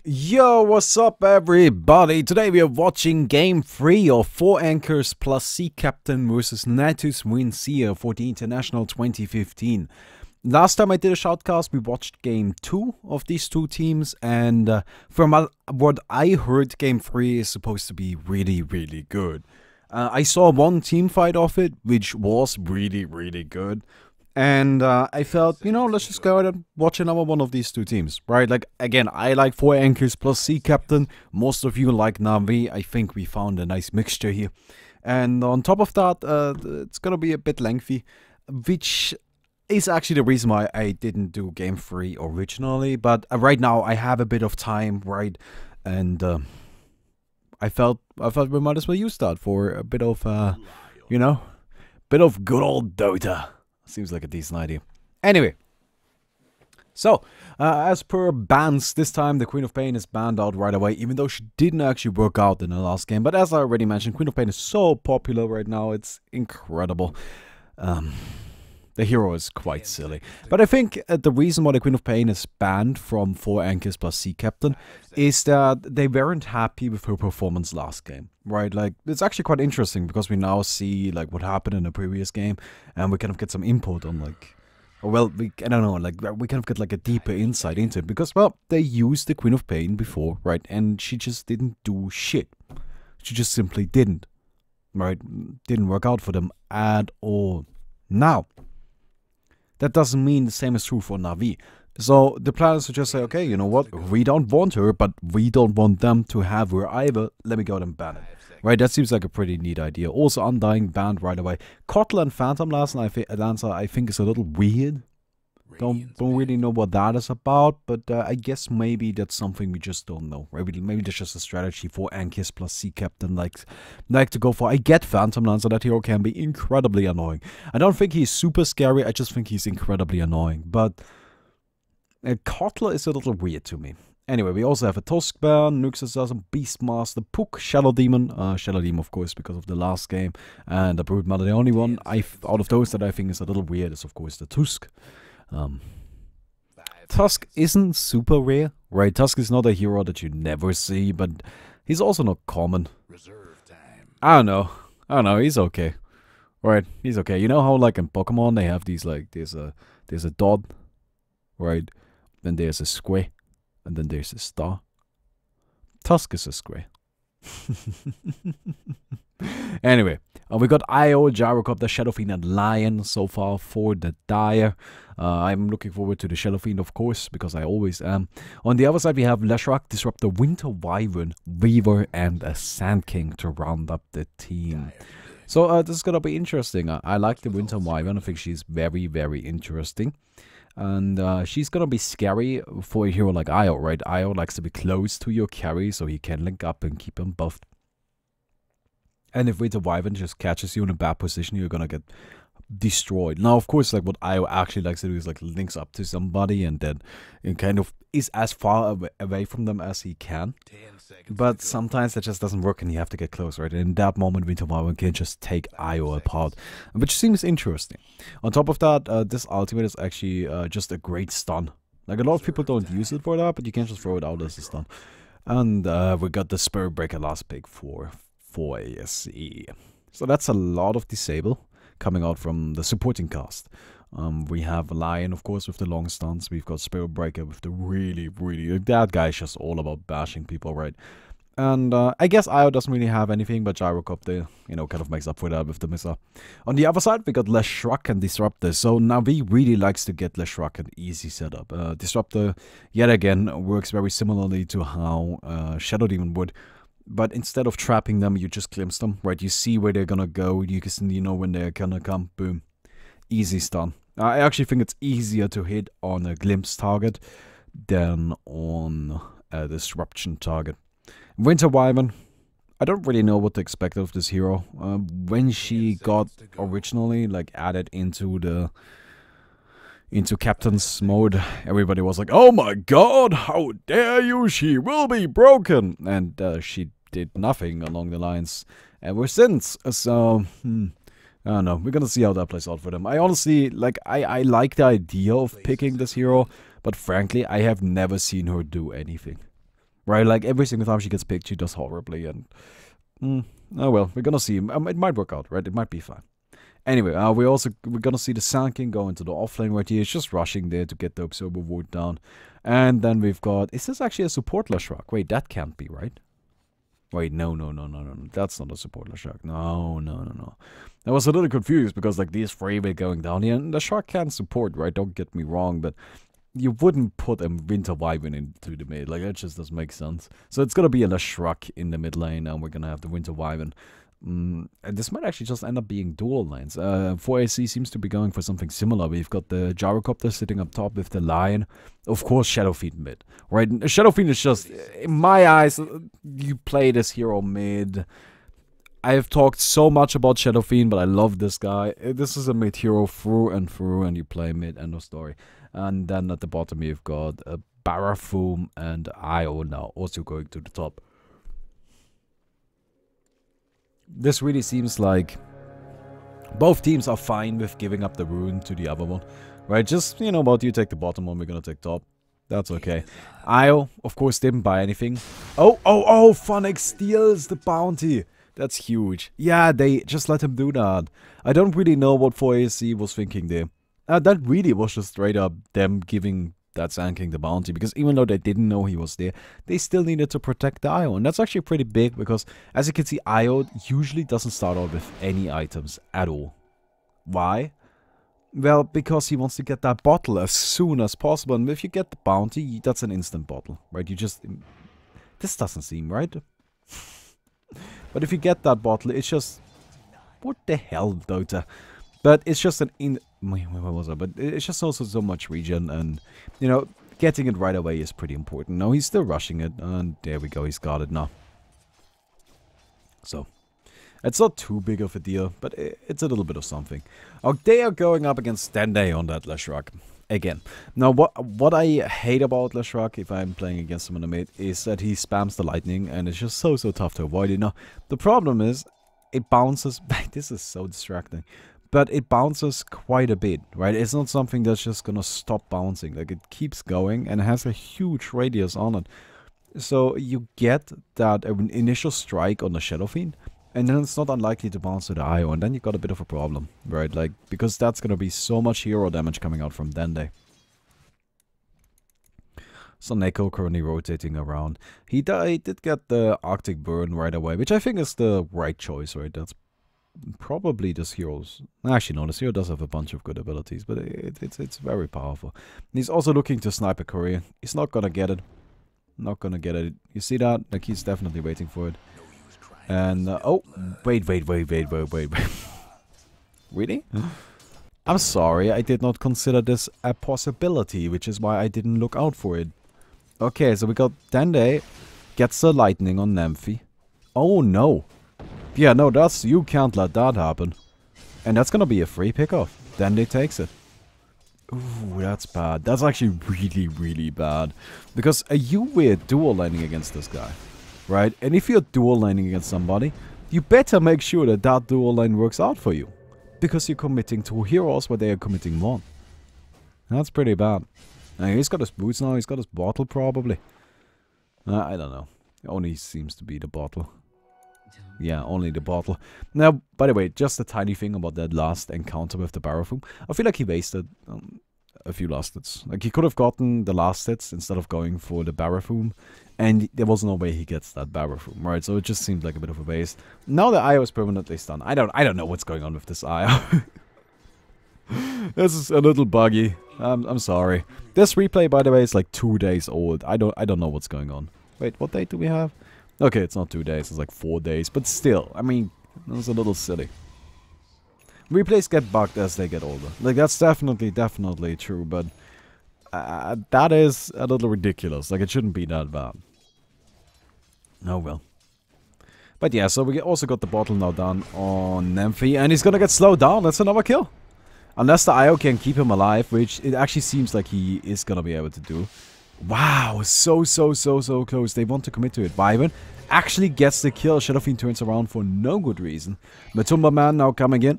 Yo, what's up everybody? Today we are watching game 3 of 4 Anchors plus Sea Captain versus Natus Wincia for the International 2015. Last time I did a shoutcast, we watched game 2 of these two teams, and from what I heard, game 3 is supposed to be really good. I saw one team fight of it, which was really good. And I felt, let's just go out and watch another one of these two teams, right? Like, again, I like 4 Anchors plus Sea Captain. Most of you like Navi. I think we found a nice mixture here. And on top of that, it's going to be a bit lengthy, which is actually the reason why I didn't do game 3 originally. But right now, I have a bit of time, right? And I felt we might as well use that for a bit of, bit of good old Dota. Seems like a decent idea. Anyway, so as per bans, this time the Queen of Pain is banned out right away, even though she didn't actually work out in the last game. But as I already mentioned, Queen of Pain is so popular right now, it's incredible. The hero is quite silly. But I think the reason why the Queen of Pain is banned from 4 Anchors plus Sea Captain is that they weren't happy with her performance last game, right? Like, it's actually quite interesting because we now see, like, what happened in the previous game, and we kind of get some input on, like, well, I don't know, like, we kind of get, like, a deeper insight into it because, well, they used the Queen of Pain before, right? And she just didn't do shit. She just simply didn't, right? Didn't work out for them at all. Now, that doesn't mean the same is true for Navi. So the plan is to just say, okay, you know what, we don't want her, but we don't want them to have her either. Let me go and ban it. Right, that seems like a pretty neat idea. Also, Undying banned right away. Kotl and Phantom Lancer, I think is a little weird. Don't really know what that is about, but I guess maybe that's something we just don't know. Right? Maybe there's just a strategy for Anchors plus Sea Captain like to go for. I get Phantom Lancer, that hero can be incredibly annoying. I don't think he's super scary, I just think he's incredibly annoying. But Kotler is a little weird to me. Anyway, we also have a Tuskburn, Nux Assassin, Beastmaster, Puck, Shadow Demon, of course because of the last game, and the Brood Mother. The only one out of those that I think is a little weird is of course the Tusk. Tusk isn't super rare, right? Tusk is not a hero that you never see, but he's also not common. I don't know, he's okay. Right, he's okay. You know how, like, in Pokemon, they have these, like, there's a dot, right? Then there's a square, and then there's a star. Tusk is a square. Anyway, we got Io, Gyrocopter, Shadow Fiend, and Lion so far for the Dire. I'm looking forward to the Shadow Fiend, of course, because I always am. On the other side, we have Leshrac, Disruptor, Winter Wyvern, Weaver, and a Sand King to round up the team. So this is gonna be interesting. I like the Winter Wyvern. I think she's very interesting. And she's gonna be scary for a hero like Io, right? Io likes to be close to your carry so he can link up and keep him buffed. And if Winter Wyvern just catches you in a bad position, you're gonna get destroyed. Now, of course, like, what Io actually likes to do is, like, links up to somebody and then it kind of is as far away from them as he can. But sometimes that just doesn't work and you have to get close, right? And in that moment, Winter Wyvern can just take Io apart, which seems interesting. On top of that, this ultimate is actually just a great stun. Like, a lot of people don't use it for that, but you can just throw it out as a stun. And we got the Spirit Breaker last pick for ASE. So that's a lot of disable coming out from the supporting cast. We have Lion, of course, with the long stuns. We've got Spirit Breaker with the really that guy's just all about bashing people, right? And I guess Io doesn't really have anything, but Gyrocopter, kind of makes up for that with the missile. On the other side, we got Leshrac and Disruptor. So Navi really likes to get Leshrac an easy setup. Disruptor, yet again, works very similarly to how Shadow Demon would. But instead of trapping them, you just glimpse them, right? You see where they're gonna go. You can, when they're gonna come. Boom. Easy stun. I actually think it's easier to hit on a glimpse target than on a disruption target. Winter Wyvern. I don't really know what to expect of this hero. When she got originally, like, added into Captain's mode, everybody was like, oh my god, how dare you, she will be broken. And she did nothing along the lines ever since. So, I don't know. We're gonna see how that plays out for them. I honestly, like, I like the idea of picking this hero, but frankly, I have never seen her do anything. right? Like, every single time she gets picked, she does horribly, and... oh well, we're gonna see. It might work out, right? It might be fine. Anyway, we're gonna see the Sanking go into the offlane right here. It's just rushing there to get the Observer Ward down. And then we've got... Is this actually a support Leshrac? Wait, that can't be, right? Wait, no. That's not a support Leshrac. No. I was a little confused because, like, these three were going down here. And the Shark can support, right? Don't get me wrong, but... You wouldn't put a Winter Wyvern into the mid. Like, that just doesn't make sense. So it's gonna be a Leshrac in the mid lane, and we're gonna have the Winter Wyvern. And this might actually just end up being dual lanes. 4AC seems to be going for something similar. We've got the Gyrocopter sitting up top with the Lion. Of course, Shadowfiend mid. Right? Shadowfiend is just, in my eyes, you play this hero mid. I have talked so much about Shadowfiend, but I love this guy. This is a mid hero through, and you play mid, end of story. And then at the bottom you've got a Barafoom and Io now also going to the top. This really seems like both teams are fine with giving up the rune to the other one. Right, just, you know what, you take the bottom one, we're gonna take top. That's okay. Io, of course, didn't buy anything. Oh, Phonic steals the bounty. That's huge. Yeah, they just let him do that. I don't really know what 4AC was thinking there. That really was just straight up them giving that Sand King the bounty, because even though they didn't know he was there, they still needed to protect the Io, and that's actually pretty big, because as you can see, Io usually doesn't start out with any items at all. Why? Well, because he wants to get that bottle as soon as possible, and if you get the bounty, that's an instant bottle, right? You just... This doesn't seem right. But if you get that bottle, it's just... What the hell, Dota? But it's just an where was I? But it's just also so much regen, and, you know, getting it right away is pretty important. No, he's still rushing it, and there we go, he's got it now. So, it's not too big of a deal, but it's a little bit of something. Oh, they are going up against Dende on that Leshrac. Again. Now, what I hate about Leshrac, if I'm playing against him in the mid, is that he spams the lightning, and it's just so tough to avoid it. Now, the problem is, it bounces... This is so distracting. But it bounces quite a bit, right? It's not something that's just gonna stop bouncing. Like, it keeps going and has a huge radius on it. So you get that initial strike on the Shadowfiend, and then it's not unlikely to bounce to the Io, and then you got a bit of a problem, right? Like, because that's gonna be so much hero damage coming out from Dende. So Neko currently rotating around. He did get the Arctic Burn right away, which I think is the right choice, right? That's probably this hero's... Actually, no, this hero does have a bunch of good abilities, but it's very powerful. And he's also looking to snipe a courier. He's not gonna get it. Not gonna get it. You see that? Like, he's definitely waiting for it. And, oh, wait. Really? I'm sorry, I did not consider this a possibility, which is why I didn't look out for it. Okay, so we got Dende gets the lightning on Nymphy. Oh, no. Yeah, no, you can't let that happen. And that's gonna be a free pickoff. Dende takes it. Ooh, that's bad. That's actually really, really bad. Because you were dual laning against this guy, right? And if you're dual laning against somebody, you better make sure that that dual lane works out for you. Because you're committing 2 heroes where they are committing 1. That's pretty bad. Now, he's got his boots now, he's got his bottle probably. I don't know. It only seems to be the bottle. Yeah, only the bottle. Now, by the way, just a tiny thing about that last encounter with the Barafoom. I feel like he wasted a few last hits. Like, he could have gotten the last hits instead of going for the Barafoom. And there was no way he gets that Barafoom, right? So it just seemed like a bit of a waste. Now the Io is permanently stunned. I don't know what's going on with this Io. This is a little buggy. I'm sorry. This replay, by the way, is like 2 days old. I don't know what's going on. Wait, what date do we have? Okay, it's not 2 days, it's like 4 days, but still, I mean, it was a little silly. Replays get bugged as they get older. Like, that's definitely true, but that is a little ridiculous. Like, it shouldn't be that bad. Oh well. But yeah, so we also got the bottle now done on Nymphy, and he's gonna get slowed down. That's another kill. Unless the Io can keep him alive, which it actually seems like he is gonna be able to do. Wow, so close. They want to commit to it. Wyvern actually gets the kill. Shadowfiend turns around for no good reason. Matumba Man now coming in.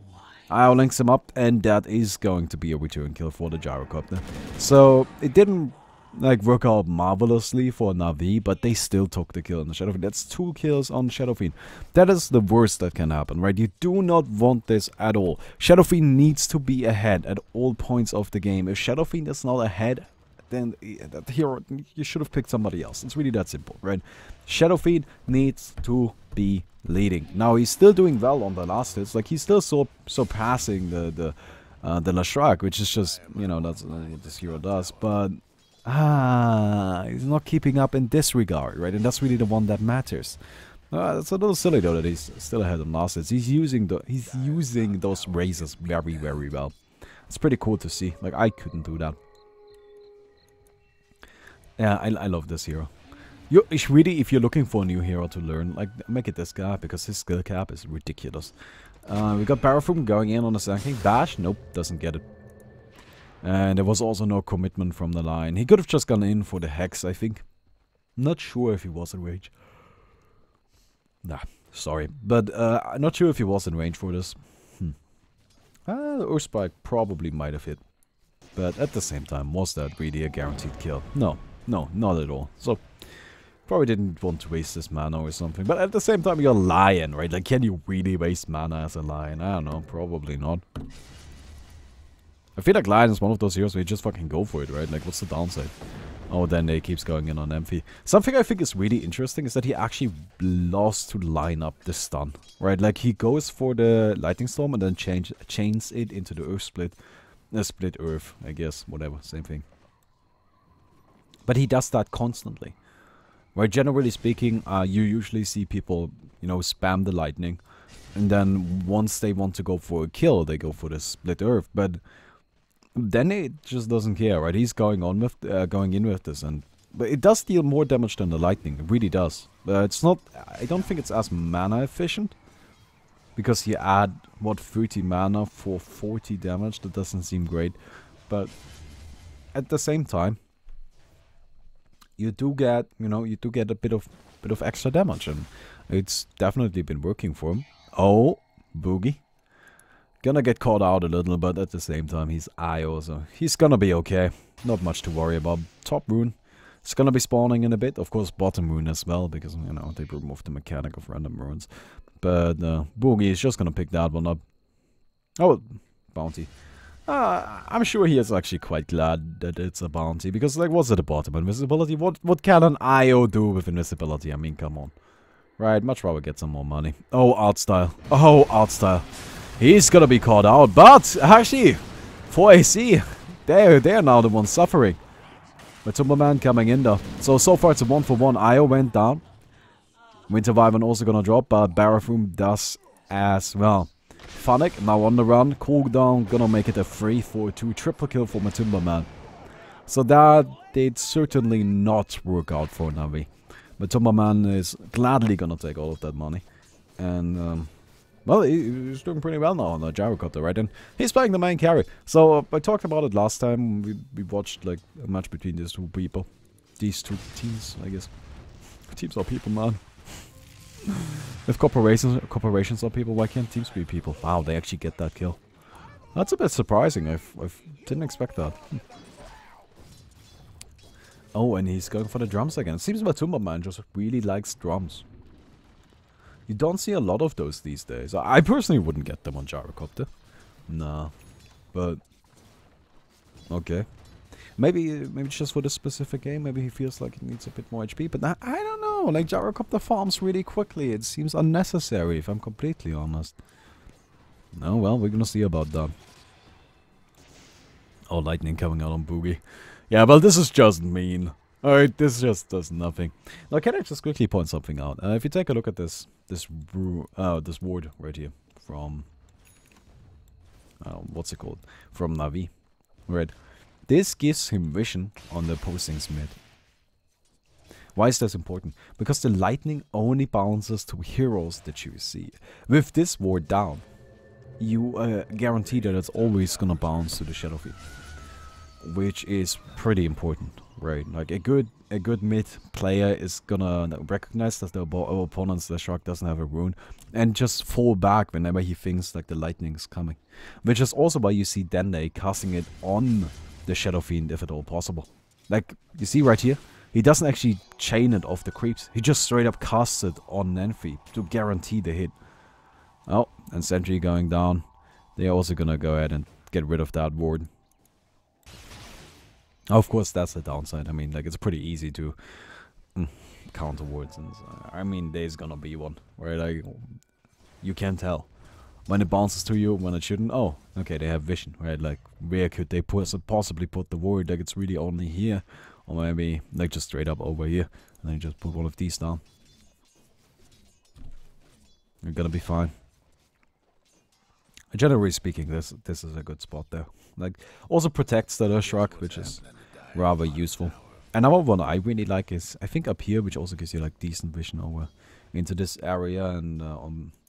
Io links him up, and that is going to be a return kill for the Gyrocopter. So, it didn't like work out marvelously for Na'Vi, but they still took the kill on the Shadow Fiend. That's 2 kills on Shadow Fiend. That is the worst that can happen, right? You do not want this at all. Shadow Fiend needs to be ahead at all points of the game. If Shadow Fiend is not ahead, then that hero, you should have picked somebody else. It's really that simple, right? Shadow Fiend needs to be leading. Now he's still doing well on the last hits. Like he's still surpassing the Lashrak, which is just, you know, that's this hero does. But he's not keeping up in this regard, right? And that's really the one that matters. It's a little silly though that he's still ahead on last hits. He's using those razors very, very well. It's pretty cool to see. Like I couldn't do that. Yeah, I love this hero. It's really, if you're looking for a new hero to learn, like, make it this guy, because his skill cap is ridiculous. We got Barathum going in on the Sanking. Dash, nope, doesn't get it. And there was also no commitment from the line. He could have just gone in for the Hex, I think. Not sure if he was in range. Nah, sorry. But I'm not sure if he was in range for this. The Urspike probably might have hit. But at the same time, was that really a guaranteed kill? No, not at all. So probably didn't want to waste this mana or something. But at the same time, you're a lion, right? Like, can you really waste mana as a lion? I don't know. Probably not. I feel like lion is one of those heroes where you just fucking go for it, right? Like, what's the downside? Oh, then he keeps going in on Emphy. Something I think is really interesting is that he actually loves to line up the stun, right? Like, he goes for the Lightning Storm and then chains it into the Earth Split. Split Earth, I guess. Whatever, same thing. But he does that constantly. Right, generally speaking, you usually see people, you know, spam the lightning, and then once they want to go for a kill, they go for the split earth. But then it just doesn't care, right? He's going in with this, but it does deal more damage than the lightning. It really does. It's not. I don't think it's as mana efficient, because you add what 30 mana for 40 damage. That doesn't seem great, but at the same time, you do get, a bit of extra damage, and it's definitely been working for him. Oh, Boogie. Gonna get caught out a little, but at the same time, he's IO, so he's gonna be okay. Not much to worry about. Top rune. It's gonna be spawning in a bit. Of course, bottom rune as well, because, you know, they removed the mechanic of random runes. But Boogie is just gonna pick that one up. Oh, bounty. I'm sure he is actually quite glad that it's a bounty, because, like, what's at the bottom? Invisibility? What can an IO do with invisibility? I mean, come on. Right, much rather get some more money. Oh, art style. Oh, art style. He's gonna be caught out, but actually, for AC, they're now the ones suffering. With Timberman coming in though. So far it's a 1-for-1. IO went down. Winter Wyvern also gonna drop, but Barathum does as well. Funnick now on the run. Cooldown gonna make it a 3-4-2 triple kill for Matumba. So that did certainly not work out for Navi. Matumba is gladly gonna take all of that money. And well, he's doing pretty well now on the Gyrocopter, right? And he's playing the main carry. So I talked about it last time. We watched like a match between these two people. These two teams, I guess. Teams are people, man. If corporations are people, why can't teams be people? Wow, they actually get that kill. That's a bit surprising. I didn't expect that. Oh, and he's going for the drums again. It seems Matumba just really likes drums. You don't see a lot of those these days. I personally wouldn't get them on Gyrocopter. Nah. But okay. Maybe just for this specific game, maybe he feels like he needs a bit more HP. But I don't know. Like, Gyrocopter farms really quickly. It seems unnecessary, if I'm completely honest. No, well, we're gonna see about that. Oh, lightning coming out on Boogie. Yeah, well, this is just mean. Alright, this just does nothing. Now, can I just quickly point something out? If you take a look at this ward right here from what's it called? From Navi, right? This gives him vision on the postings mid. Why is this important? Because the lightning only bounces to heroes that you see. With this ward down, you guarantee that it's always gonna bounce to the Shadow Fiend, which is pretty important, right? Like a good mid player is gonna recognize that the opponent's Leshrac doesn't have a rune and just fall back whenever he thinks like the lightning is coming, which is also why you see Dende casting it on the Shadow Fiend if at all possible. Like, you see right here? He doesn't actually chain it off the creeps. He just straight up casts it on Nenfi to guarantee the hit. Oh, and Sentry going down. They're also gonna go ahead and get rid of that ward. Of course, that's the downside. I mean, like, it's pretty easy to counter wards. And I mean, there's gonna be one. Where, like, you can't tell. When it bounces to you, when it shouldn't. Oh, okay, they have vision, right? Like, where could they possibly put the ward? Like, it's really only here. Or maybe, like, just straight up over here. And then just put one of these down. You're gonna be fine. Generally speaking, this is a good spot there. Like, also protects the Shrug, which is rather useful. Another one I really like is, I think up here, which also gives you, like, decent vision over into this area. And,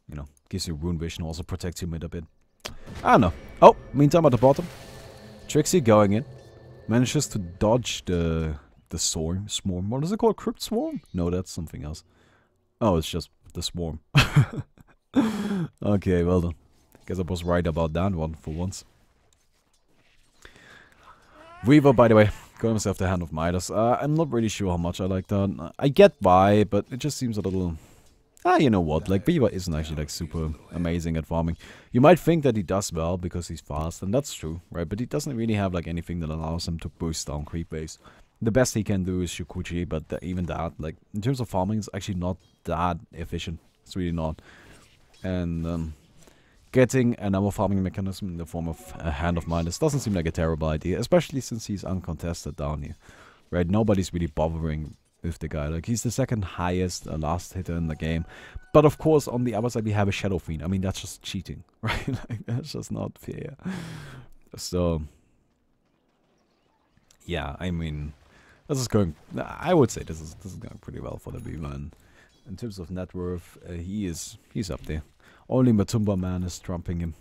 you know, gives you rune vision, also protects you mid a bit. I don't know. Oh, meantime at the bottom. Trixie going in. Manages to dodge the swarm. What is it called? Crypt Swarm? No, that's something else. Oh, it's just the swarm. Okay, well done. Guess I was right about that one for once. Weaver, by the way, got himself the Hand of Midas. I'm not really sure how much I like that. I get why, but it just seems a little... you know what, like, Weaver isn't actually, like, super amazing at farming. You might think that he does well because he's fast, and that's true, right? But he doesn't really have, like, anything that allows him to boost down creep base. The best he can do is Shukuchi, but even that, like, in terms of farming, it's actually not that efficient. It's really not. And, getting another farming mechanism in the form of a Hand of Midas doesn't seem like a terrible idea, especially since he's uncontested down here, right? Nobody's really bothering with the guy. Like, he's the second highest last hitter in the game. But of course, on the other side, we have a Shadow Fiend. I mean, that's just cheating, right? Like, that's just not fair. So, yeah, I mean, this is going... I would say this is going pretty well for the Weaver. And in terms of net worth, he's up there. Only Matumba Man is trumping him.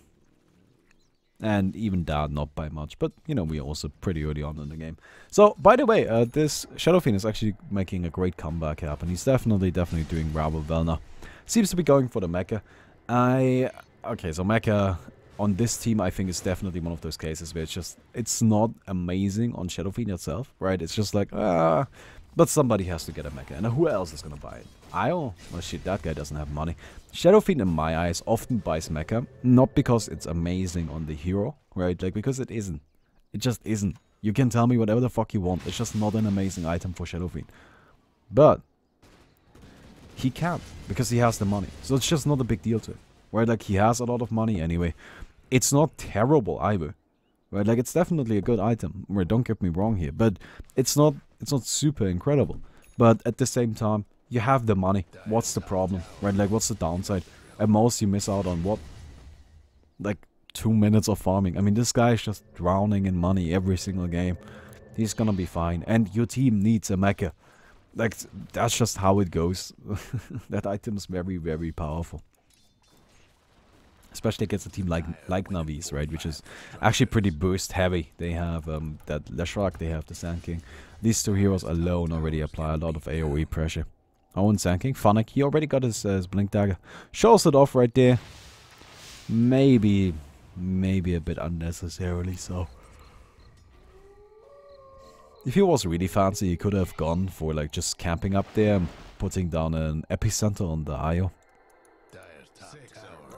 And even that, not by much. But, you know, we're also pretty early on in the game. So, by the way, this Shadow Fiend is actually making a great comeback happen. He's definitely doing rather well now. Seems to be going for the mecha. Okay, so mecha on this team, I think, is definitely one of those cases where it's not amazing on Shadow Fiend itself, right? It's just like, but somebody has to get a mecha. And who else is gonna buy it? Io? Well, shit, that guy doesn't have money. Shadow Fiend, in my eyes, often buys mecha. Not because it's amazing on the hero, right? Like, because it isn't. It just isn't. You can tell me whatever the fuck you want. It's just not an amazing item for Shadow Fiend. But he can't, because he has the money. So it's just not a big deal to him. Right? Like, he has a lot of money anyway. It's not terrible either. Right? Like, it's definitely a good item. Right, don't get me wrong here. But it's not super incredible. But at the same time, you have the money. What's the problem? Right? Like, what's the downside? At most, you miss out on what? Like, 2 minutes of farming. I mean, this guy is just drowning in money every single game. He's gonna be fine. And your team needs a mecha. Like, that's just how it goes. That item is very, very powerful. Especially against a team like Navi's, right? Which is actually pretty burst heavy. They have that Leshrak, they have the Sand King. These two heroes alone already apply a lot of AoE pressure. Oh, and Sand King, Funnick, he already got his Blink Dagger. Shows it off right there. Maybe a bit unnecessarily so. If he was really fancy, he could have gone for, like, just camping up there and putting down an epicenter on the Io.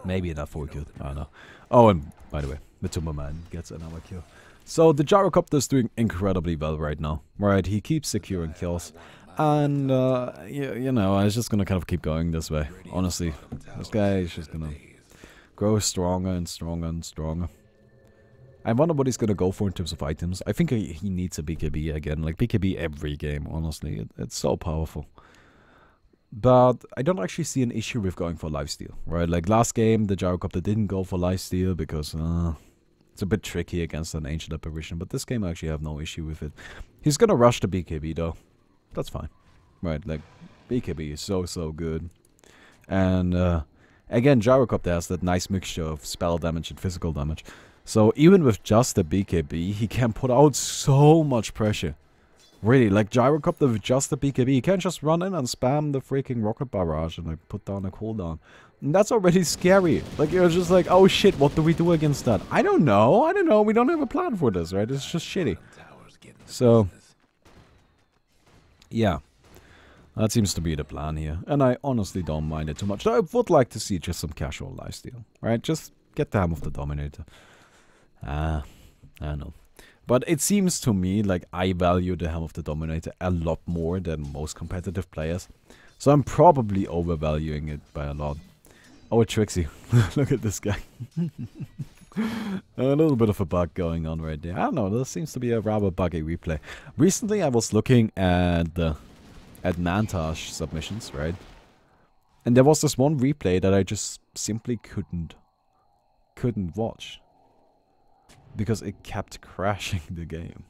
Maybe that for good, I don't know. Oh, and by the way, Matumba Man gets another kill. So the Gyrocopter is doing incredibly well right now. Right, he keeps securing kills. And, you know, I was just gonna kind of keep going this way. Honestly, this guy is just gonna grow stronger and stronger and stronger. I wonder what he's gonna go for in terms of items. I think he needs a BKB again. Like, BKB every game, honestly. It's so powerful. But I don't actually see an issue with going for lifesteal, right? Like, last game, the Gyrocopter didn't go for lifesteal because it's a bit tricky against an Ancient Apparition. But this game, I actually have no issue with it. He's gonna rush the BKB, though. That's fine. Right, like, BKB is so good. And, again, Gyrocopter has that nice mixture of spell damage and physical damage. So, even with just the BKB, he can put out so much pressure. Really, like, Gyrocopter with just the BKB, he can't just run in and spam the freaking rocket barrage and, like, put down a cooldown. And that's already scary. Like, you're just like, oh shit, what do we do against that? I don't know, we don't have a plan for this, right? It's just shitty. So, Yeah, that seems to be the plan here. And I honestly don't mind it too much. I would like to see just some casual lifesteal, right? Just get the Helm of the Dominator. I don't know. But it seems to me like I value the Helm of the Dominator a lot more than most competitive players. So I'm probably overvaluing it by a lot. Oh, Trixie. Look at this guy. A little bit of a bug going on right there. I don't know, there seems to be a rather buggy replay. Recently I was looking at the Mantage submissions, right? And there was this one replay that I just simply couldn't watch. Because it kept crashing the game.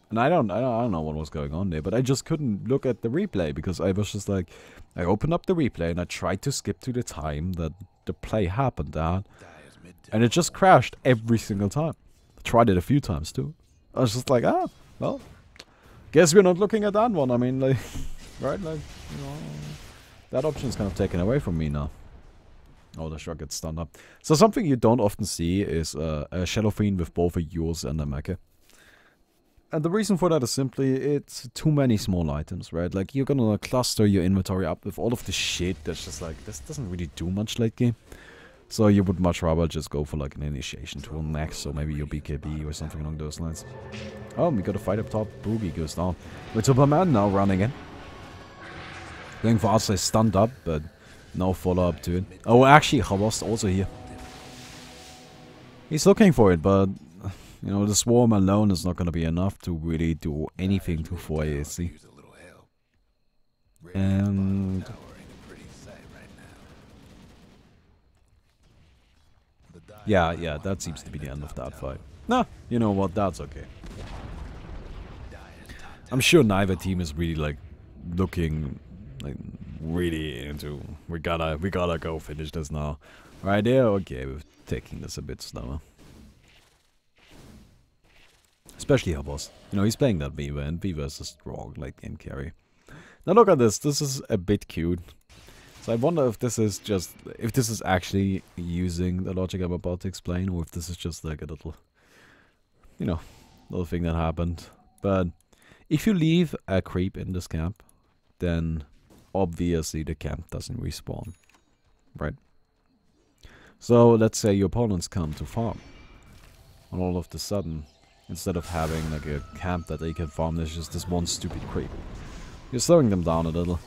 And I don't know what was going on there, but I just couldn't look at the replay because I was just like, I opened up the replay and I tried to skip to the time that the play happened at, and it just crashed every single time. I tried it a few times too. I was just like, well, guess we're not looking at that one. I mean, like, right, like, you know, that option's kind of taken away from me now. Oh, the shrug gets stunned up. So something you don't often see is a Shadow Fiend with both a Yours and a Mecha. And the reason for that is simply, it's too many small items, right? Like, you're gonna cluster your inventory up with all of the shit that's just like, this doesn't really do much late game. So you would much rather just go for like an initiation tool next, or maybe your BKB or something along those lines. Oh, we got a fight up top. Boogie goes down. With Superman now running in. Going for outside stunned up, but no follow-up to it. Oh, actually, Havost also here. He's looking for it, but, you know, the Swarm alone is not going to be enough to really do anything to 4 ASC. And... yeah, that seems to be the end of that fight. Nah, you know what, that's okay. I'm sure neither team is really, like, looking... like, really into, we gotta go finish this now. Right there, okay, we're taking this a bit slower. Especially Hobos. You know, he's playing that Viva, and Viva is a strong late game carry. Now look at this, this is a bit cute. So I wonder if this is just, if this is actually using the logic I'm about to explain, or if this is just like a little, you know, little thing that happened. But if you leave a creep in this camp, then obviously the camp doesn't respawn, right? So let's say your opponents come to farm, and all of a sudden, instead of having like a camp that they can farm, there's just this one stupid creep. You're slowing them down a little.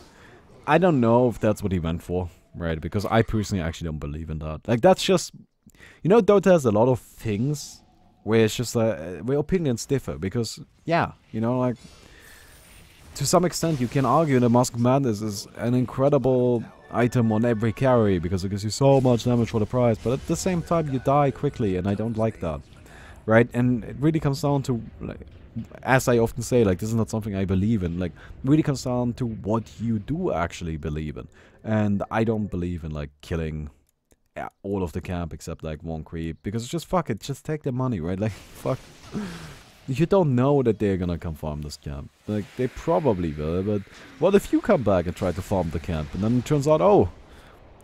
I don't know if that's what he went for, right? Because I personally actually don't believe in that. Like, that's just, you know, Dota has a lot of things where it's just where opinions differ, because yeah, you know, like, to some extent, you can argue that Mask of Madness is an incredible item on every carry because it gives you so much damage for the price, but at the same time, you die quickly, and I don't like that, right? And it really comes down to, like, as I often say, like, this is not something I believe in. Like, it really comes down to what you do actually believe in, and I don't believe in, like, killing all of the camp except, like, one creep, because it's just, fuck it, just take the money, right? Like, fuck. You don't know that they're gonna come farm this camp. Like, they probably will, but what if you come back and try to farm the camp, and then it turns out, oh,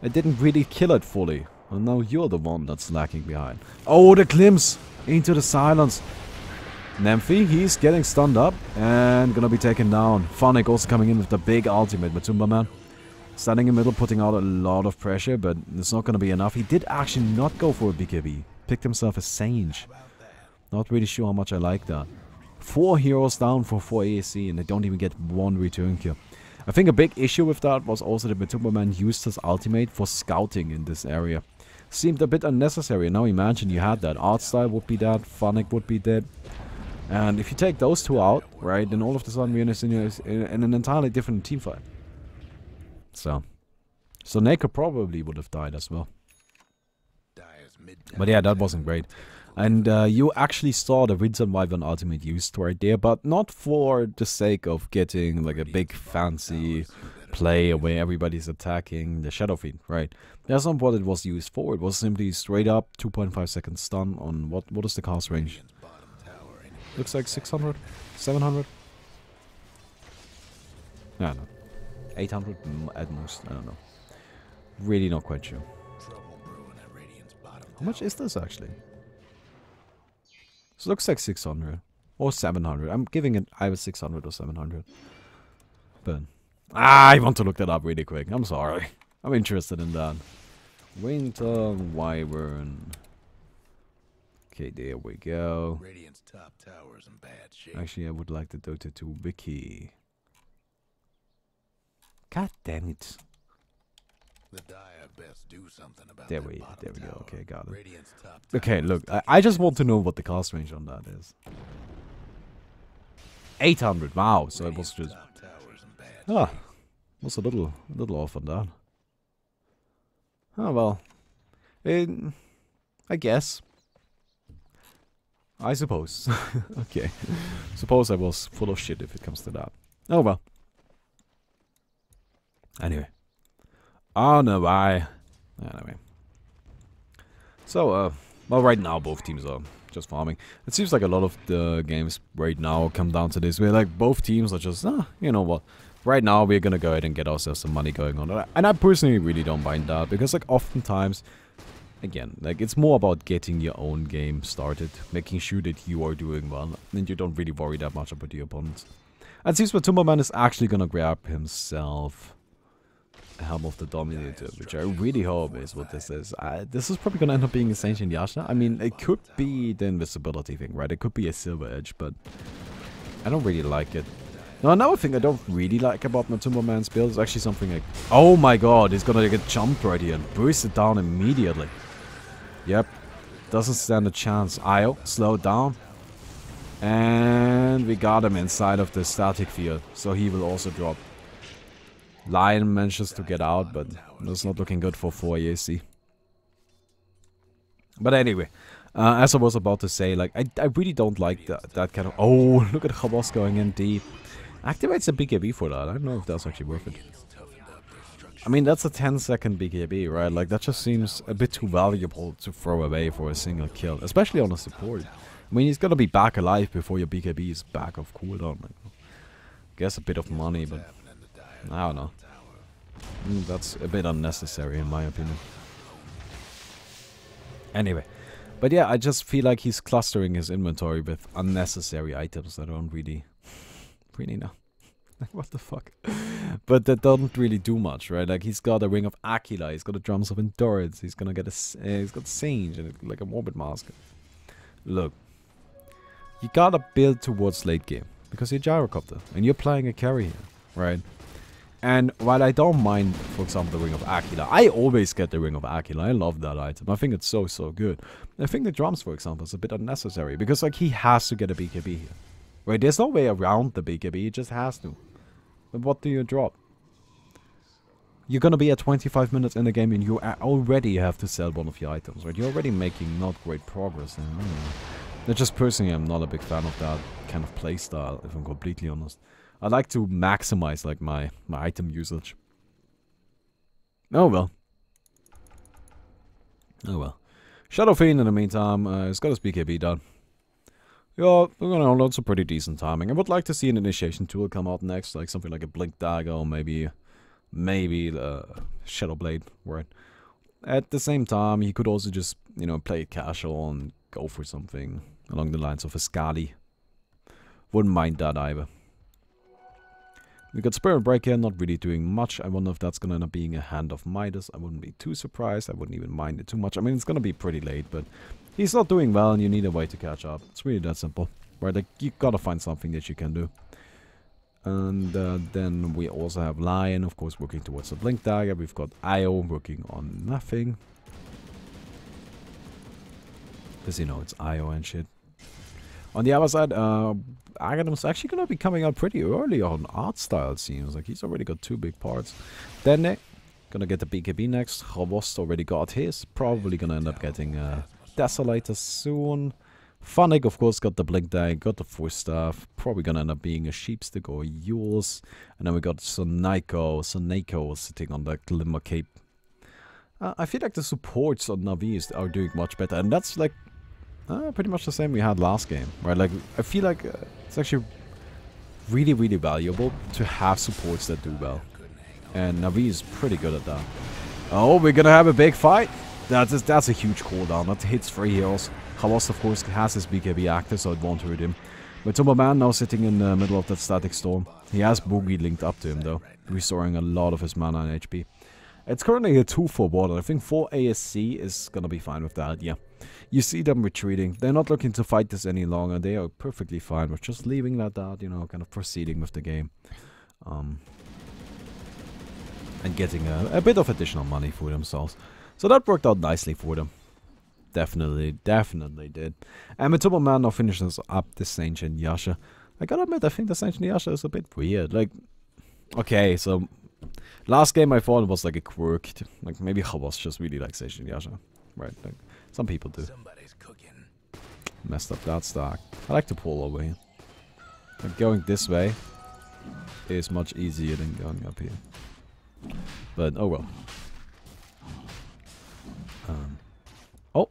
I didn't really kill it fully, and now you're the one that's lacking behind. Oh, the glimpse into the silence. Nymphy, he's getting stunned up, and gonna be taken down. Phonic also coming in with the big ultimate with Tumberman. Standing in the middle, putting out a lot of pressure, but it's not gonna be enough. He did actually not go for a BKB. Picked himself a Sage. Not really sure how much I like that. 4 heroes down for 4 ASC, and they don't even get 1 return kill. I think a big issue with that was also that Matumberman used his ultimate for scouting in this area. Seemed a bit unnecessary. Now imagine you had that. Artstyle would be dead, Phonic would be dead. And if you take those 2 out, right, then all of a sudden we're in an entirely different team fight. So Naka probably would have died as well. But yeah, that wasn't great. And you actually saw the Winston Wyvern ultimate used right there, but not for the sake of getting like a big fancy play where everybody's attacking the Shadow Fiend, right? That's not what it was used for. It was simply straight up 2.5 seconds stun on what is the cast range? Looks like 600? 700? I don't know. 800 at most, I don't know. Really not quite sure. How much is this actually? This looks like 600 or 700. I'm giving it either 600 or 700. But I want to look that up really quick. I'm sorry. I'm interested in that. Winter Wyvern. Okay, there we go. Radiant's top tower's in bad shape. Actually, I would like the Dota 2 wiki. God damn it. The Dire best do something about There that we bottom go. tower. Okay, got it. Radiant's top Okay, tower look, is I just want to know what the cost range on that is. 800. Wow, so it was just top tower's in bad ah, shape. was a little off on that. Oh well, I guess. I suppose. Okay, suppose I was full of shit if it comes to that. Oh well. Anyway. Oh no, why? Anyway. So, well, right now both teams are just farming. It seems like a lot of the games right now come down to this, where like both teams are just, you know what? Right now we're gonna go ahead and get ourselves some money going on. And I personally really don't mind that, because like oftentimes, again, like it's more about getting your own game started, making sure that you are doing well, and you don't really worry that much about your opponents. And it seems that Timberman is actually gonna grab himself Helm of the Dominator, which I really hope is what this is. This is probably gonna end up being a Saint Yasha. I mean, it could be the invisibility thing, right? It could be a Silver Edge, but I don't really like it. Now, another thing I don't really like about my Timberman's build is actually something like... Oh my god, he's gonna get jumped right here and burst it down immediately. Yep. Doesn't stand a chance. Io, slow down. And we got him inside of the static field, so he will also drop. Lion manages to get out, but that's not looking good for 4 EAC. But anyway, as I was about to say, like, I really don't like that kind of... Oh, look at Chabos going in deep. Activates a BKB for that. I don't know if that's actually worth it. I mean, that's a 10-second BKB, right? Like, that just seems a bit too valuable to throw away for a single kill, especially on a support. I mean, he's gonna be back alive before your BKB is back off cooldown. Like, guess a bit of money, but I don't know. That's a bit unnecessary in my opinion. Anyway, but yeah, I just feel like he's clustering his inventory with unnecessary items that don't really know. What the fuck? But that don't really do much, right? Like, he's got a Ring of Aquila, he's got a Drums of Endurance, he's gonna get a he's got Sage and like a Morbid Mask. Look, you gotta build towards late game because you're Gyrocopter and you're playing a carry here, right? And while I don't mind, for example, the Ring of Aquila, I always get the Ring of Aquila. I love that item. I think it's so good. I think the drums, for example, is a bit unnecessary because, like, he has to get a BKB here. Right? There's no way around the BKB. He just has to. But what do you drop? You're gonna be at 25 minutes in the game and you already have to sell one of your items, right? You're already making not great progress. And just personally, I'm not a big fan of that kind of playstyle, if I'm completely honest. I like to maximize like my item usage. Oh well. Oh well. Shadow Fiend in the meantime has got his BKB done. Yeah, we're gonna hold some pretty decent timing. I would like to see an initiation tool come out next, like something like a Blink Dagger or maybe the Shadow Blade, right? At the same time, he could also just, you know, play it casual and go for something along the lines of a Skadi. Wouldn't mind that either. We got Spirit Breaker, not really doing much. I wonder if that's gonna end up being a Hand of Midas. I wouldn't be too surprised. I wouldn't even mind it too much. I mean, it's gonna be pretty late, but he's not doing well and you need a way to catch up. It's really that simple, right? Like, you gotta find something that you can do. And then we also have Lion, of course, working towards the Blink Dagger. We've got Io working on nothing. Because, you know, it's Io and shit. On the other side, Agadam's actually going to be coming out pretty early on art style, it seems. Like, he's already got 2 big parts. Denne, going to get the BKB next. Rovost already got his. Probably going to end up getting Desolator soon. Funnick, of course, got the Blink Dagger, got the Force Staff. Probably going to end up being a Sheepstick or Yules. And then we got Soneko sitting on the Glimmer Cape. I feel like the supports on Navi are doing much better. And that's like... pretty much the same we had last game, right? Like, I feel like it's actually really, really valuable to have supports that do well. And Navi is pretty good at that. Oh, we're gonna have a big fight. That's a huge cooldown. That hits 3 heals. Halos, of course, has his BKB active, so it won't hurt him. With Tomberman now sitting in the middle of that static storm. He has Boogie linked up to him though, restoring a lot of his mana and HP. It's currently a 2 for water. I think 4 ASC is gonna be fine with that, yeah. You see them retreating. They're not looking to fight this any longer. They are perfectly fine with just leaving that out, you know, kind of proceeding with the game. And getting a bit of additional money for themselves. So that worked out nicely for them. Definitely did. And Matuba Man now finishes up this Ancient Yasha. I gotta admit, I think this Ancient Yasha is a bit weird. Like, okay, so last game I thought it was like a quirk. Like, maybe Chavos just really likes Ancient Yasha. Right, like, some people do. Somebody's cooking. Messed up that stack. I like to pull over here. Like, going this way is much easier than going up here. But, oh well. Oh!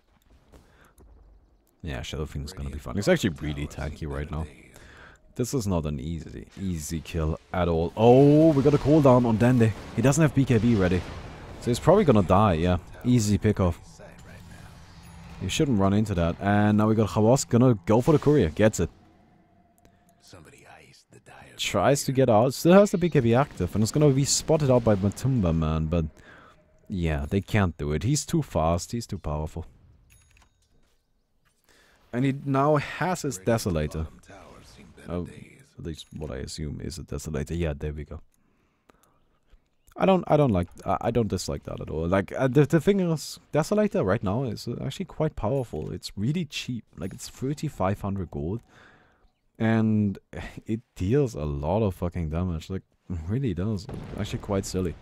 Yeah, Shadow Fiend's gonna be fun. It's actually really tanky right now. This is not an easy kill at all. Oh, we got a cooldown on Dende. He doesn't have BKB ready. So he's probably gonna die, yeah. Easy pick-off. You shouldn't run into that. And now we got Khawas gonna go for the courier. Gets it. Tries to get out. Still has the BKB active. And it's gonna be spotted out by Matumba Man. But yeah, they can't do it. He's too fast. He's too powerful. And he now has his Desolator. Oh, at least what I assume is a Desolator. Yeah, there we go. I don't dislike that at all. Like, the thing is, Desolator right now is actually quite powerful. It's really cheap. Like, it's 3,500 gold. And it deals a lot of fucking damage. Like, it really does. Actually quite silly.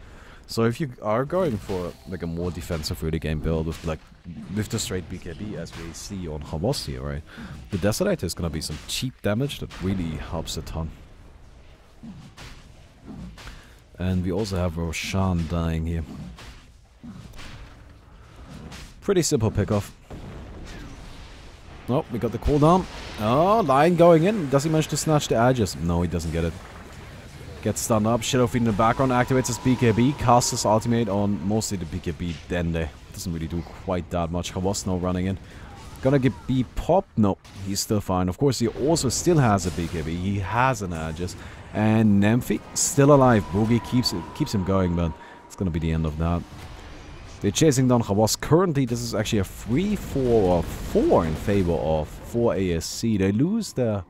So if you are going for, like, a more defensive early game build with, like, with the straight BKB as we see on Havos here, right? The Desolator is gonna be some cheap damage that really helps a ton. And we also have Roshan dying here. Pretty simple pickoff. Oh, we got the cooldown. Oh, Lion going in. Does he manage to snatch the edges? No, he doesn't get it. Gets stunned up. Shadow Fiend in the background activates his BKB. Casts his ultimate on mostly the BKB Dende. Doesn't really do quite that much. Havos now running in. Gonna get B pop. No, he's still fine. Of course, he also still has a BKB. He has an Aegis. And Nymphy still alive. Boogie keeps him going, but it's gonna be the end of that. They're chasing down Havos. Currently, this is actually a 3-4 in favor of 4 ASC. They lose the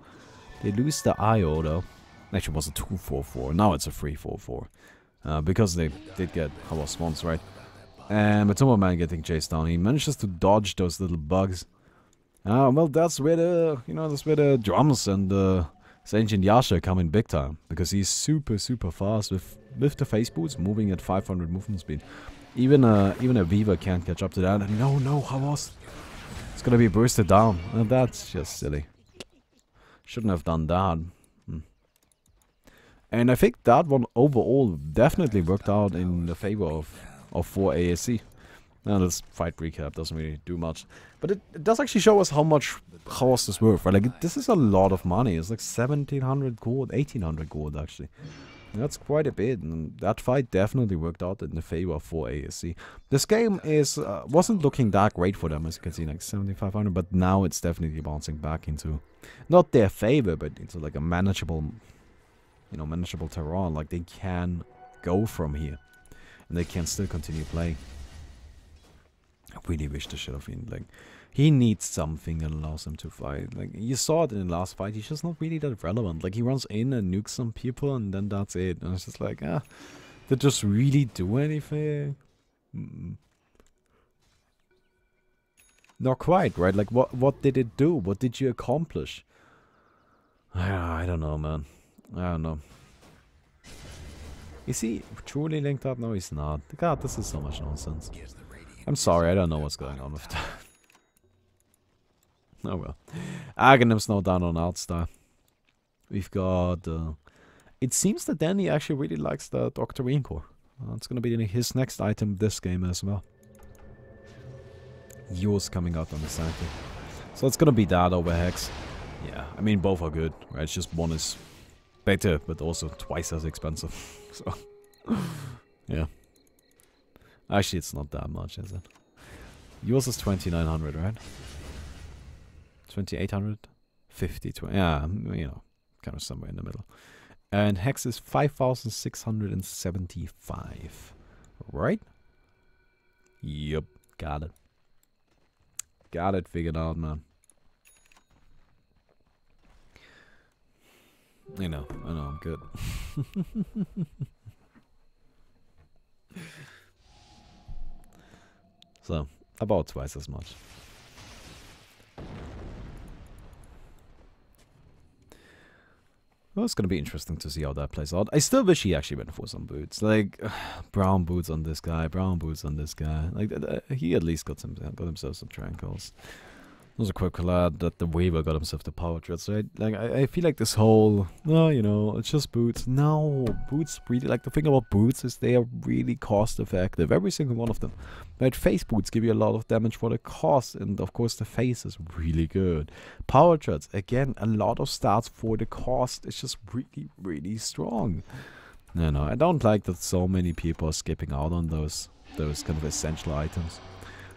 IO though. Actually, it was a 2-4-4. Now it's a 3-4-4. Because they did get Havos once, right? And Matuma Man getting chased down. He manages to dodge those little bugs. Well, that's where the drums and the Ancient Yasha come in big time. Because he's super fast with the face boots, moving at 500 movement speed. Even a Viva can't catch up to that. And no, Havos. It's gonna be bursted down. And that's just silly. Shouldn't have done that. And I think that one overall definitely worked out in the favor of 4 ASC. Now this fight recap doesn't really do much. But it does actually show us how much Havos is worth, right? Like, this is a lot of money. It's like 1,700 gold, 1,800 gold actually. That's quite a bit, and that fight definitely worked out in the favor of 4 ASC. This game wasn't looking that great for them, as you can see, like 7,500, but now it's definitely bouncing back into, not their favor, but into like a manageable, manageable terrain. Like, they can go from here, and they can still continue playing. I really wish the Shadow Fiend, like, he needs something that allows him to fight. Like, you saw it in the last fight, he's just not really that relevant. Like, he runs in and nukes some people, and then that's it. And it's just like, did it just really do anything? Not quite, right? Like, what did it do? What did you accomplish? I don't know, man. I don't know. Is he truly linked up? No, he's not. God, this is so much nonsense. I'm sorry, I don't know what's going on with that. Oh well. Aghanim's now down on Outstar. We've got... it seems that Danny actually really likes the Doctorine Core. It's gonna be his next item this game as well. Yours coming out on the side. So it's gonna be that over Hex. Yeah, I mean both are good, right? It's just one is better, but also twice as expensive. So, yeah. Actually, it's not that much, is it? Yours is 2,900, right? 2,800? 50, 20, yeah, you know, kind of somewhere in the middle. And Hex is 5,675. Right? Yep, got it. Got it figured out, man. I know, I'm good. So, about twice as much. Well, it's gonna be interesting to see how that plays out. I still wish he actually went for some boots. Like, brown boots on this guy, brown boots on this guy. Like, he at least got himself some tranquils. It was a quick collab that the Weaver got himself the power threads, right? Like, I feel like this whole, oh, you know, it's just boots. No, boots really, like, the thing about boots is they are really cost effective. Every single one of them. But face boots give you a lot of damage for the cost, and of course the face is really good. Power threads, again, a lot of stats for the cost. It's just really, really strong. No, I don't like that so many people are skipping out on those kind of essential items.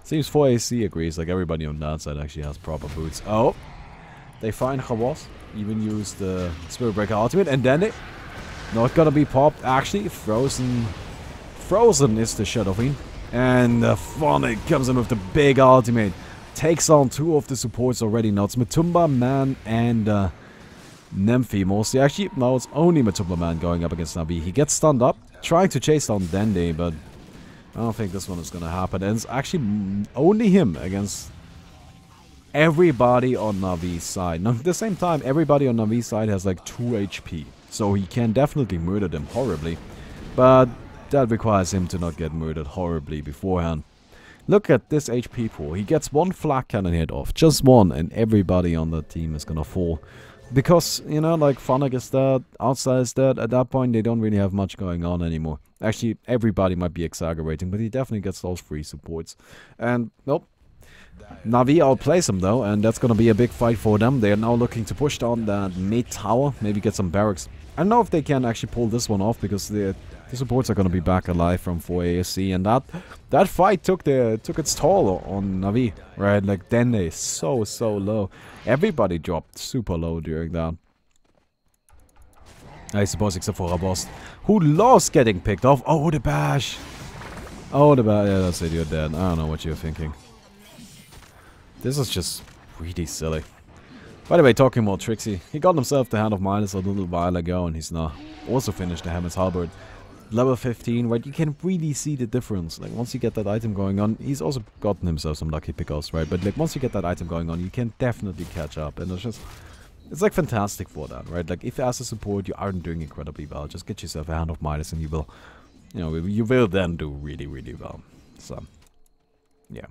Seems 4AC agrees, like everybody on that side actually has proper boots. Oh, they find Khawas, even use the Spirit Breaker ultimate, and then it not gonna be popped. Actually, Frozen is the Shadow Fiend, and Phonic comes in with the big ultimate, takes on 2 of the supports already. Now it's Matumba Man and Nymphy mostly. Actually, no, it's only Matumba Man going up against Navi. He gets stunned up, trying to chase down Dende, but I don't think this one is going to happen. And it's actually only him against everybody on Navi's side. Now, at the same time, everybody on Navi's side has like 2 HP. So he can definitely murder them horribly. But that requires him to not get murdered horribly beforehand. Look at this HP pool. He gets 1 flak cannon hit off. Just 1. And everybody on the team is going to fall. Because, you know, like, Phonic is dead, Outside is dead. At that point, they don't really have much going on anymore. Actually, everybody might be exaggerating, but he definitely gets those 3 supports. And, nope. Navi outplays him, though, and that's gonna be a big fight for them. They are now looking to push down that mid tower, maybe get some barracks. I don't know if they can actually pull this one off, because the supports are gonna be back alive from 4 ASC, and that fight took its toll on Navi, right? Like, Dende is so low. Everybody dropped super low during that. I suppose except for Rabost, who loves getting picked off. Oh, the bash. Oh, the bash. Yeah, that's it. You're dead. I don't know what you're thinking. This is just really silly. By the way, talking about Trixie, he got himself the Hand of Midas a little while ago, and he's now also finished the Hammer's Halberd. Level 15, right? You can really see the difference. Like, once you get that item going on, he's also gotten himself some lucky pickups, right? But, like, once you get that item going on, you can definitely catch up, and it's just... It's like fantastic for that, right? Like, if as a support you aren't doing incredibly well, just get yourself a Hand of Midas and you will, you know, you will then do really, really well. So, yeah.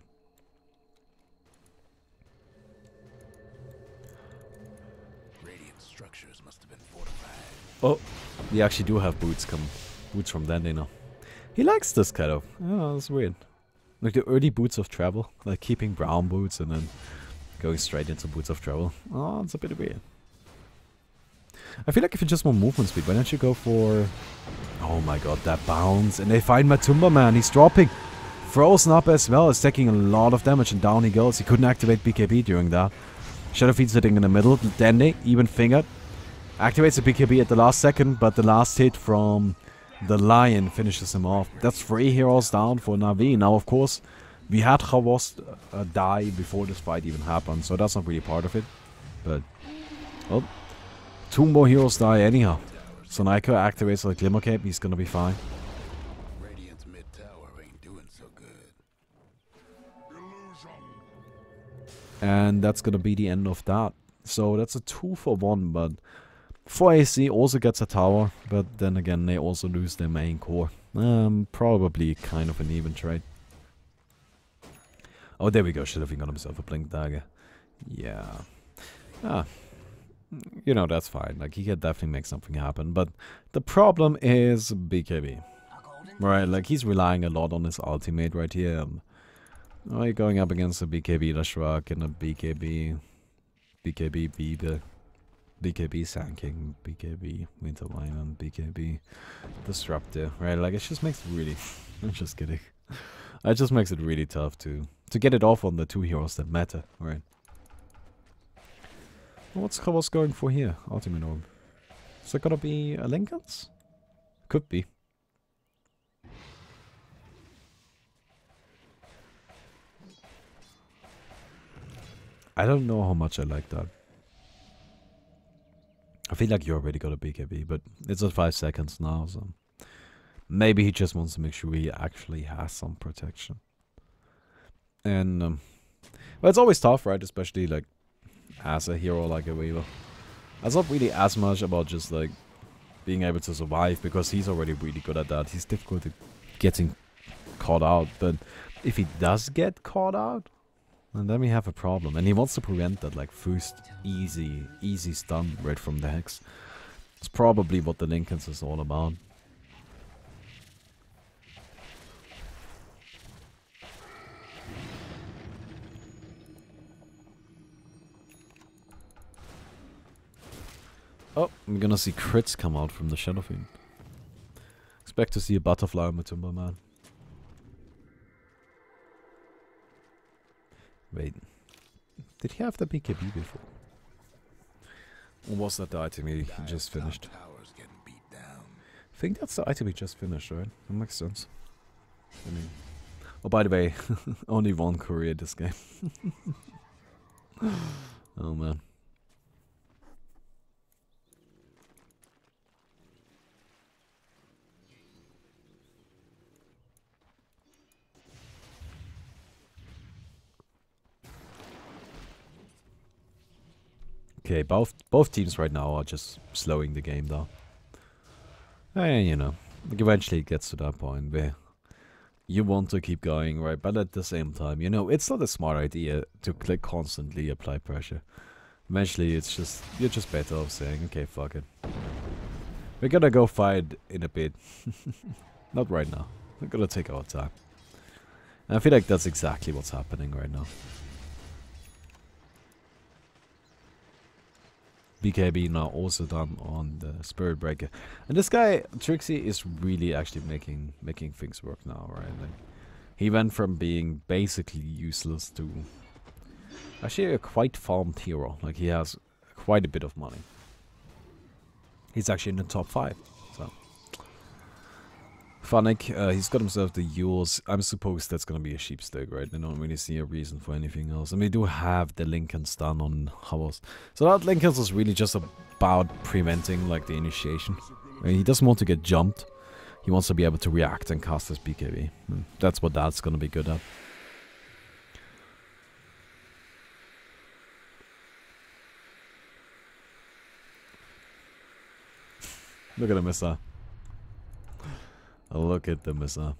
Radiant structures must have been fortified. Oh, they actually do have boots from Dende now. He likes this kind of, oh, that's weird. Like the early boots of travel, like keeping brown boots and then going straight into boots of travel. Oh, it's a bit weird. I feel like if you just want movement speed, why don't you go for... Oh my god, that bounce. And they find Matumba Man. He's dropping. Frozen up as well. Is taking a lot of damage and down he goes. He couldn't activate BKB during that. Shadowfiend sitting in the middle. Dende, even fingered. Activates the BKB at the last second, but the last hit from the Lion finishes him off. That's 3 heroes down for Navi. Now, of course, we had Khawas die before this fight even happened, so that's not really part of it. But, well, 2 more heroes die anyhow. So Naiko activates like Glimmer Cape, he's gonna be fine. Radiant's mid tower ain't doing so good. And that's gonna be the end of that. So that's a 2 for 1, but 4AC also gets a tower, but then again they also lose their main core. Probably kind of an even trade. Oh, there we go. Should have got himself a Blink Dagger. Yeah. Ah. You know, that's fine. Like, he could definitely make something happen. But the problem is BKB. Right, like, he's relying a lot on his ultimate right here. Oh, you're going up against a BKB Lashrak and a BKB Beaver. BKB Sand BKB Winter Wyvern, BKB Disruptor. Right, like, it just makes it really... I'm just kidding. It just makes it really tough to get it off on the 2 heroes that matter, right? What's going for here? Ultimate Orb. Is it gonna be a Lincoln's? Could be. I don't know how much I like that. I feel like you already got a BKB, but it's at 5 seconds now, so maybe he just wants to make sure he actually has some protection. And well, it's always tough, right? Especially like as a hero like a Weaver. It's not really as much about just like being able to survive, because he's already really good at that. He's difficult at getting caught out, but if he does get caught out, and then we have a problem. And he wants to prevent that like first easy stun right from the Hex. It's probably what the Lincolns is all about. Oh, I'm gonna see crits come out from the Shadow Fiend. Expect to see a butterfly on Matumba, man. Wait, did he have the BKB before? Or was that the item he just finished? I think that's the item he just finished, right? That makes sense. I mean, oh, by the way, only one career this game. Oh man. Okay, both teams right now are just slowing the game down. And you know, like eventually it gets to that point where you want to keep going, right? But at the same time, you know, it's not a smart idea to constantly apply pressure. Eventually, it's just you're just better off saying, okay, fuck it. We're gonna go fight in a bit. Not right now. We're gonna take our time. And I feel like that's exactly what's happening right now. BKB now also done on the Spirit Breaker, and this guy Trixie is really actually making things work now, right? Like, he went from being basically useless to actually a quite farmed hero. Like, he has quite a bit of money. He's actually in the top 5. So Funnick, he's got himself the Yules. I'm supposed that's gonna be a sheep stick, right? I don't really see a reason for anything else. And we do have the Lincoln stun on Hovers. So that Lincoln is really just about preventing like the initiation. I mean, he doesn't want to get jumped. He wants to be able to react and cast his BKB. And that's what that's gonna be good at. Look at the missile. Look at the missile.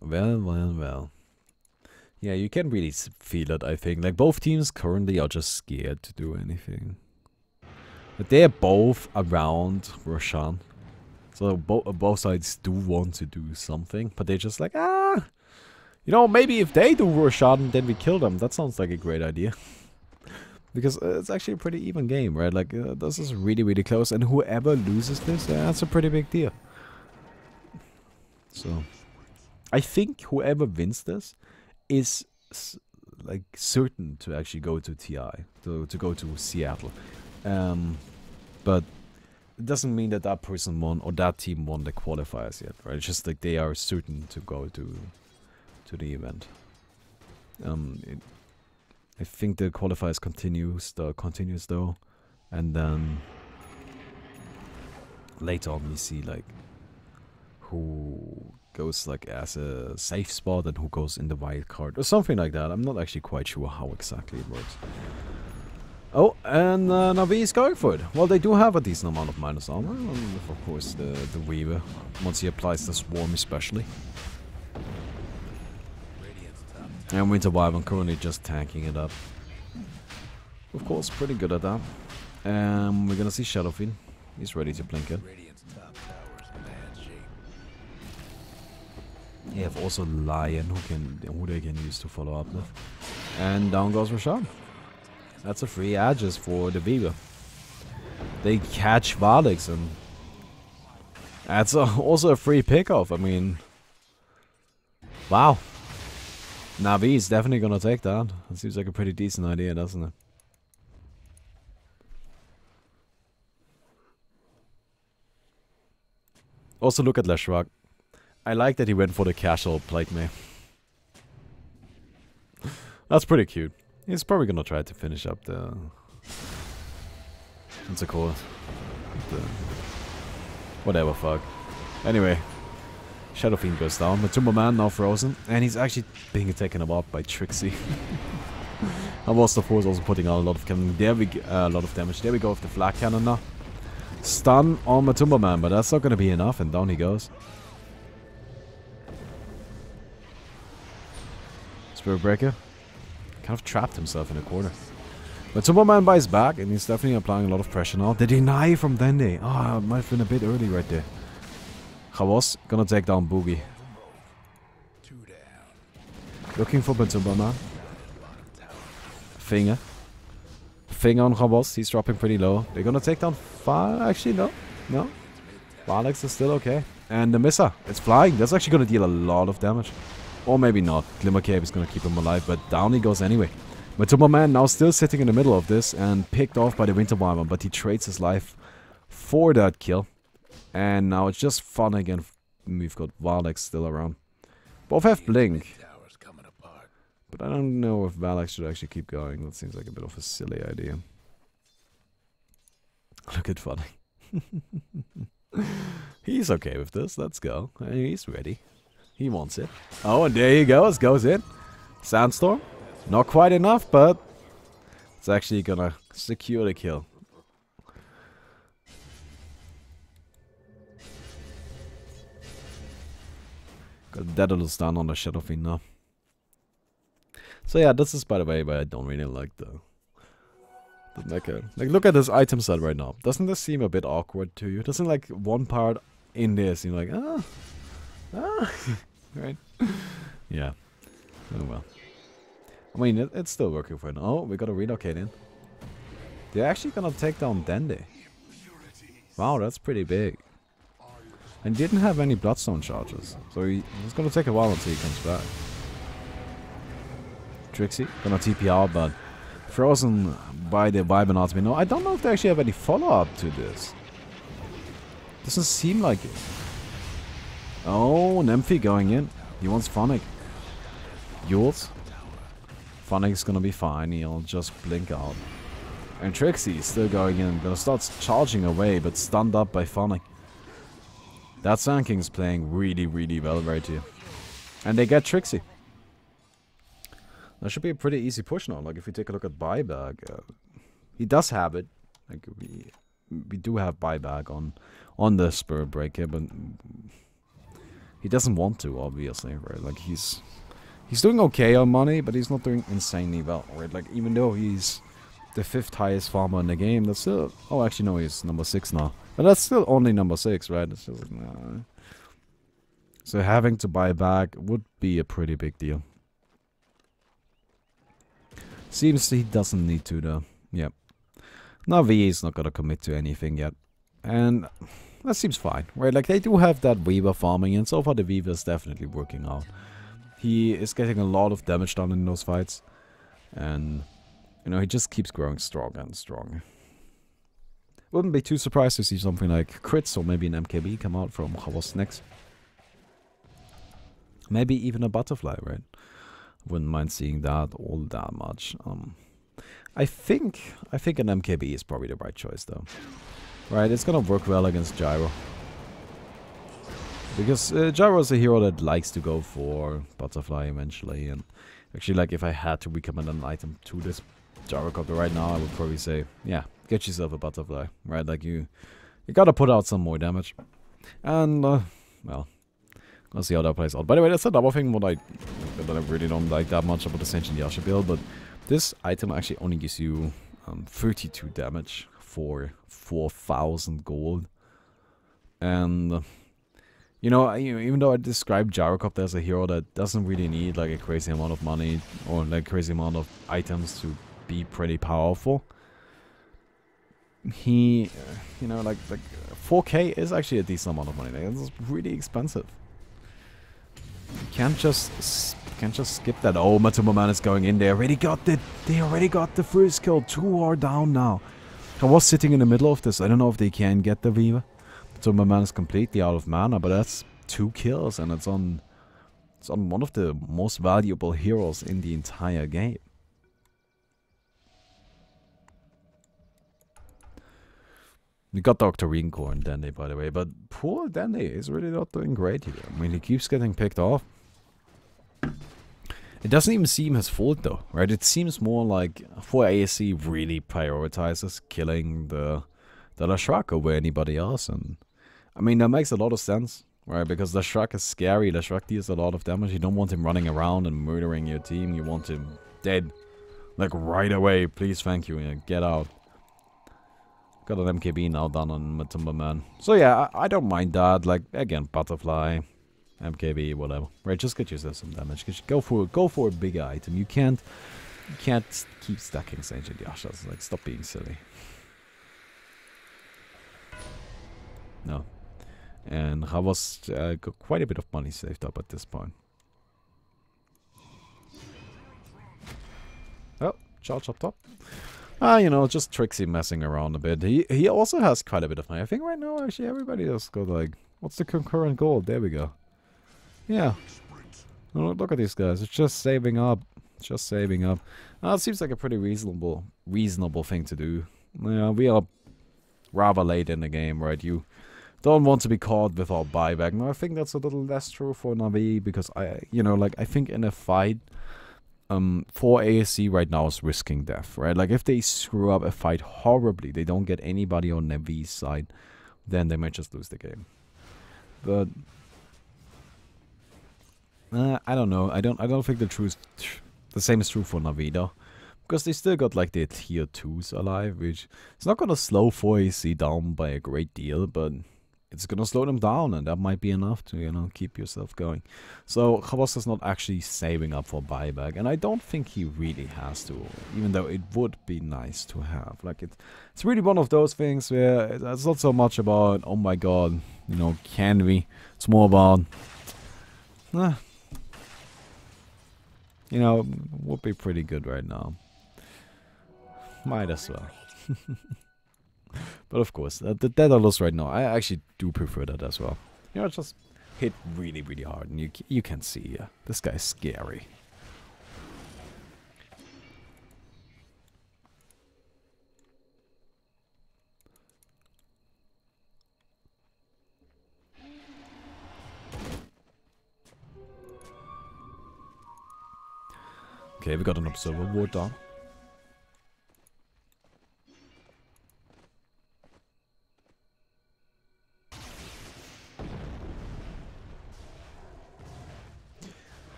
Well. Yeah, you can really feel it, I think. Like, both teams currently are just scared to do anything. But they're both around Roshan. So both sides do want to do something, but they're just like, you know, maybe if they do Roshan, then we kill them. That sounds like a great idea. Because it's actually a pretty even game, right? Like, this is really, really close. And whoever loses this, that's a pretty big deal. So, I think whoever wins this is, like, certain to actually go to TI. To go to Seattle. But it doesn't mean that that person won or that team won the qualifiers yet, right? It's just like they are certain to go to the event. I think the qualifiers continues though, and then later on we see like who goes like as a safe spot and who goes in the wild card or something like that. I'm not actually quite sure how exactly it works. Oh, and Navi is going for it. Well, they do have a decent amount of minus armor, and of course the Weaver, once he applies the Swarm especially. And Winter Wyvern currently just tanking it up. Of course, pretty good at that. We're gonna see Shadow Fiend. He's ready to blink it. You have also Lion who they can use to follow up with. And down goes Roshan. That's a free Aegis for the Weaver. They catch Valix and That's also a free pickoff. I mean, wow. Navi's definitely gonna take that. That seems like a pretty decent idea, doesn't it? Also, look at Leshwak. I like that he went for the casual plate me. That's pretty cute. He's probably gonna try to finish up the... What's it called? The... Whatever, fuck. Anyway. Shadow Fiend goes down. Matumbo Man now frozen. And he's actually being taken apart by Trixie. And was of course also putting out a lot of cannon. There we a lot of damage. There we go with the flag cannon now. Stun on Matumbo Man, but that's not gonna be enough, and down he goes. Spirit Breaker kind of trapped himself in a corner. Matumbo Man buys back, and he's definitely applying a lot of pressure now. The deny from Dende. Oh, it might have been a bit early right there. Chaos gonna take down Boogie. Looking for Matumbo Man. Finger. Finger on Chaos. He's dropping pretty low. They're gonna take down actually, no. No. Alex is still okay. And the Missa. It's flying. That's actually gonna deal a lot of damage. Or maybe not. Glimmer Cave is gonna keep him alive, but down he goes anyway. Matumbo Man now still sitting in the middle of this and picked off by the Winter Wyvern, but he trades his life for that kill. And now it's just fun again. We've got Valek still around. Both have Blink. But I don't know if Valek should actually keep going. That seems like a bit of a silly idea. Look at Funny. He's okay with this. Let's go. He's ready. He wants it. Oh, and there he goes. Goes in. Sandstorm. Not quite enough, but it's actually gonna secure the kill. Got Daedalus stun on the Shadow Fiend now. So yeah, this is by the way why I don't really like the mecha. Like, look at this item set right now. Doesn't this seem a bit awkward to you? Doesn't like one part in there seem like right? Yeah. Oh well. I mean, it's still working for now. Oh, we got a relocate in. They're actually gonna take down Dende. Wow, that's pretty big. And didn't have any Bloodstone charges. So it's gonna take a while until he comes back. Trixie, gonna TP out, but frozen by the Wyvern Army. No, I don't know if they actually have any follow-up to this. Doesn't seem like it. Oh, Nymphy going in. He wants Phonic. Yules. Phonic's gonna be fine, he'll just blink out. And Trixie is still going in. Gonna start charging away, but stunned up by Phonic. That Sand King's playing really, really well right here. And they get Trixie. That should be a pretty easy push now. Like, if you take a look at buyback, he does have it. Like, we do have buyback on the Spirit Breaker, but he doesn't want to, obviously, right? Like, he's doing okay on money, but he's not doing insanely well, right? Like, even though he's the 5th highest farmer in the game, that's still... Oh, actually, no, he's number 6 now. But that's still only number 6, right? It's just like, nah. So having to buy back would be a pretty big deal. Seems he doesn't need to, though. Yep. Now VA is not gonna commit to anything yet. And that seems fine, right? Like, they do have that Weaver farming, and so far the Weaver is definitely working out. He is getting a lot of damage done in those fights. And, you know, he just keeps growing stronger and stronger. Wouldn't be too surprised to see something like crits or maybe an MKB come out from Havos next. Maybe even a butterfly, right? Wouldn't mind seeing that all that much. I think an MKB is probably the right choice, though. Right, it's gonna work well against Gyro. Because Gyro is a hero that likes to go for butterfly eventually. And actually, like, if I had to recommend an item to this Gyrocopter right now, I would probably say, yeah, get yourself a butterfly. Right, like, you gotta put out some more damage. And, well, gonna see how that plays out. By the way, that's another thing that I really don't like that much about the Sentient Yasha build, but this item actually only gives you 32 damage for 4,000 gold. And, you know, even though I describe Gyrocopter as a hero that doesn't really need like a crazy amount of money or like crazy amount of items to be pretty powerful, he, you know, like 4K is actually a decent amount of money. Like, it's really expensive. You can't just skip that. Oh, Matuma Man is going in. They already got the first kill. 2 are down now. I was sitting in the middle of this. I don't know if they can get the Viva. Matuma Man is completely out of mana, but that's 2 kills, and it's on one of the most valuable heroes in the entire game. We got Dr. Rinko and Dende, by the way, but poor Dende is really not doing great here. I mean, he keeps getting picked off. It doesn't even seem his fault, though, right? It seems more like 4ASC really prioritizes killing the Lashrak over anybody else, and I mean, that makes a lot of sense, right? Because Lashrak is scary. Lashrak deals a lot of damage. You don't want him running around and murdering your team. You want him dead, like right away. Please, thank you, and get out. Got an MKB now done on Matumba Man. So yeah, I don't mind that. Like, again, Butterfly, MKB, whatever. Right, just get yourself some damage. Go for a bigger item. You can't keep stacking Sage and Yashas. Like, stop being silly. No. And Havas got quite a bit of money saved up at this point. Oh, charge up top. You know, just Trixie messing around a bit. He also has quite a bit of money. I think right now, actually, everybody has got, like, what's the concurrent goal? There we go. Yeah. Oh, look at these guys. It's just saving up. Just saving up. It seems like a pretty reasonable thing to do. Yeah, we are rather late in the game, right? You don't want to be caught without buyback. Now, I think that's a little less true for Navi, because I think in a fight, 4ASC right now is risking death, right? Like, if they screw up a fight horribly, they don't get anybody on Navi's side, then they might just lose the game. But I don't know. I don't think the same is true for Navi though, because they still got like their tier 2s alive, which is not gonna slow 4AC down by a great deal, but it's gonna slow them down, and that might be enough to, you know, keep yourself going. So Khawas is not actually saving up for buyback, and I don't think he really has to, even though it would be nice to have. Like, it's really one of those things where it's not so much about, oh my god, you know, can we? It's more about, you know, would be pretty good right now. Might as well. But of course, the Daedalus right now, I actually do prefer that as well. You know, just hit really, really hard, and you can see, this guy's scary. Okay, we got an observer ward down.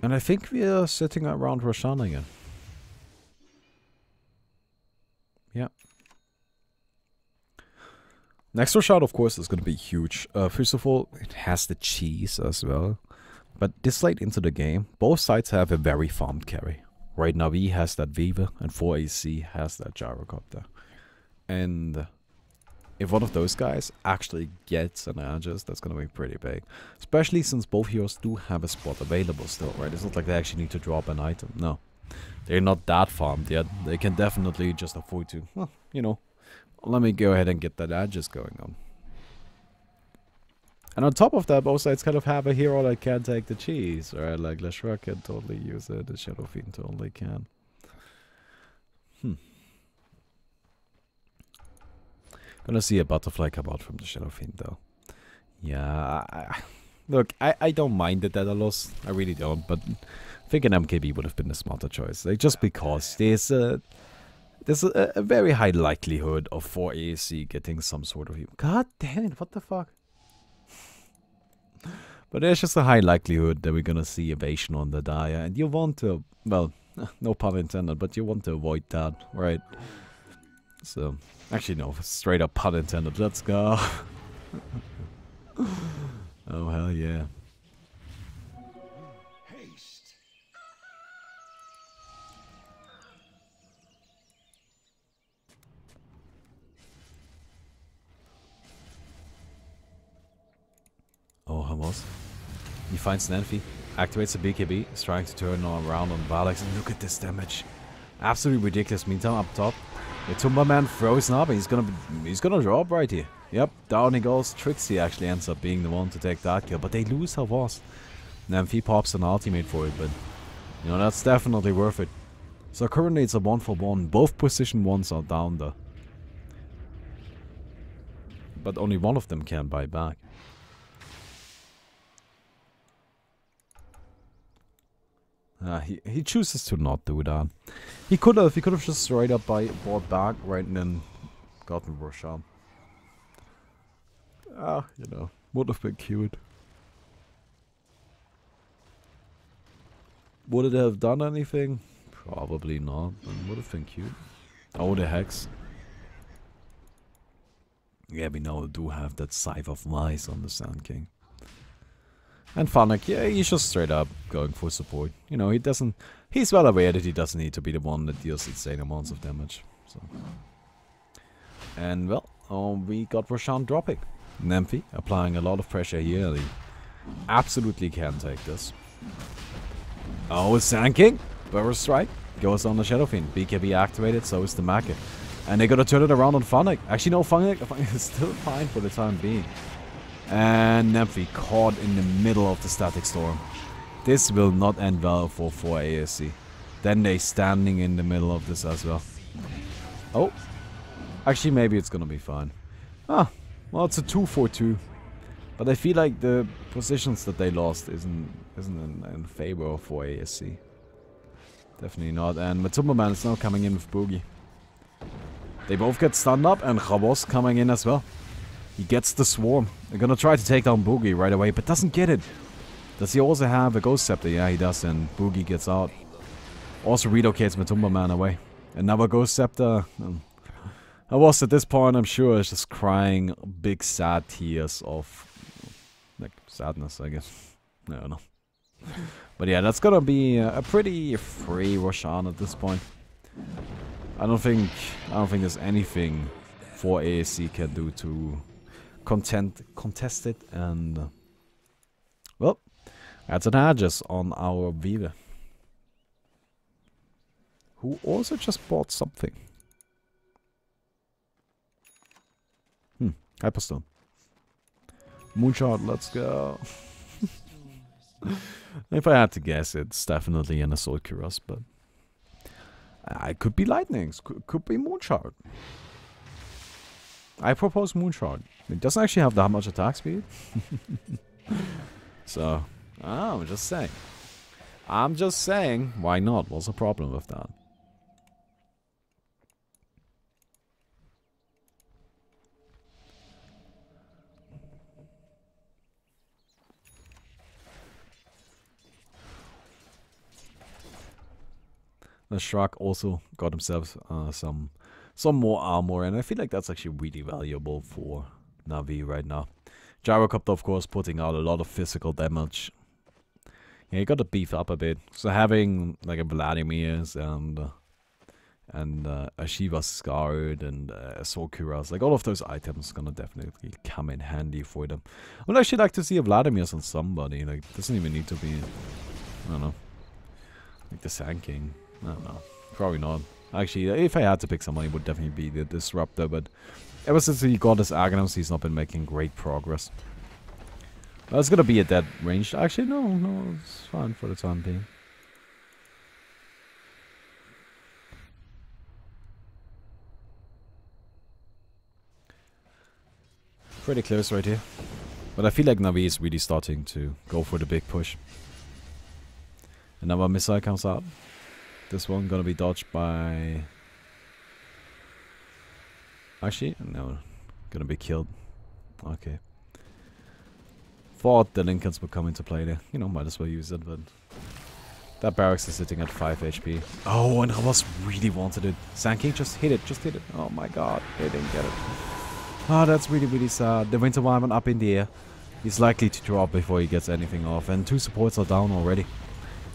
And I think we are sitting around Roshan again. Yeah. Next Roshan, of course, is going to be huge. First of all, it has the cheese as well. But this late into the game, both sides have a very farmed carry. Right now, Navi has that Viva, and 4AC has that Gyrocopter. And if one of those guys actually gets an Aegis, that's going to be pretty big. Especially since both heroes do have a spot available still, right? It's not like they actually need to drop an item. No. They're not that farmed yet. They can definitely just afford to, well, you know, let me go ahead and get that Aegis going on. And on top of that, both sides kind of have a hero that can take the cheese, right? Like Lashrak can totally use it, the Shadow Fiend totally can. Gonna see a butterfly come out from the Shadow Fiend though. Yeah, look, I don't mind the Daedalus, I really don't, but I think an MKB would have been a smarter choice. Like, just because there's a very high likelihood of 4ASC getting some sort of... God damn it, what the fuck? But there's just a high likelihood that we're gonna see evasion on the Dia, and you want to, well, no pun intended, but you want to avoid that, right? So, actually no, straight up pun intended, let's go. Oh hell yeah. was. He finds Nanfi, activates the BKB, is trying to turn around on Valix, and look at this damage. Absolutely ridiculous. Meantime, up top, the Tumba frozen up, and he's gonna drop right here. Yep, down he goes. Trixie actually ends up being the one to take that kill, but they lose her boss. Nanfi pops an ultimate for it, but you know, that's definitely worth it. So currently it's a 1-for-1. Both position 1s are down there. But only one of them can buy back. He chooses to not do that. He could have just straight up bought back right and then gotten Roshan. You know, would have been cute. Would it have done anything? Probably not, but would have been cute. Oh, the Hex. Yeah, we now do have that Scythe of Mice on the Sand King. And Fanak, yeah, he's just straight up going for support. You know, he's well aware that he doesn't need to be the one that deals insane amounts of damage. So. And, well, we got Roshan dropping. Nanfi applying a lot of pressure here. He absolutely can take this. Oh, Sand King. Burrow Strike goes on the Shadow Fiend. BKB activated, so is the Maka. And they're gonna turn it around on Fanak. Actually, no, Fanak is still fine for the time being. And Nanfi caught in the middle of the Static Storm. This will not end well for ASC. Then they standing in the middle of this as well. Oh. Actually, maybe it's gonna be fine. Ah, well, it's a 2-for-2. But I feel like the positions that they lost isn't in favor for ASC. Definitely not. And Matumba is now coming in with Boogie. They both get stunned up, and Rabos coming in as well. He gets the Swarm. They're gonna try to take down Boogie right away, but doesn't get it. Does he also have a Ghost Scepter? Yeah, he does, and Boogie gets out. Also relocates Matumba away. Another Ghost Scepter. Rabos at this point, I'm sure, is just crying big sad tears of, like, sadness, I guess. I don't know. But yeah, that's gonna be a pretty free Roshan at this point. I don't think there's anything for ASC can do to contest it, and well, that's an Aegis on our Vive, who also just bought something. Hyperstone. Moonshot, let's go. If I had to guess, it's definitely an Assault Cuirass, but it could be Lightnings, could be Moonshot. I propose Moonshot. It doesn't actually have that much attack speed. So, I'm just saying. I'm just saying, why not? What's the problem with that? The Shrug also got himself some more armor, and I feel like that's actually really valuable for Na'Vi right now. Gyrocopter, of course, putting out a lot of physical damage. Yeah, you gotta beef up a bit. So having like a Vladimir's and a Shiva Scarred and a Soul Cuirass, like all of those items gonna definitely come in handy for them. I would actually like to see a Vladimir's on somebody. Like, it doesn't even need to be, I don't know, like the Sand King. I don't know. Probably not. Actually, if I had to pick somebody, it would definitely be the Disruptor, but ever since he got his Aghanim's, he's not been making great progress. Well, it's gonna be at that range. Actually, no, it's fine for the time being. Pretty close right here. But I feel like Na'Vi is really starting to go for the big push. Another missile comes out. This one gonna be dodged by... Actually, no. Gonna be killed. Okay. Thought the Lincolns would come into play there. You know, might as well use it, but... That barracks is sitting at 5 HP. Oh, and Hamas really wanted it. Sand King just hit it, Oh my god, they didn't get it. Oh, that's really, really sad. The Winter Wyvern up in the air. He's likely to drop before he gets anything off. And 2 supports are down already.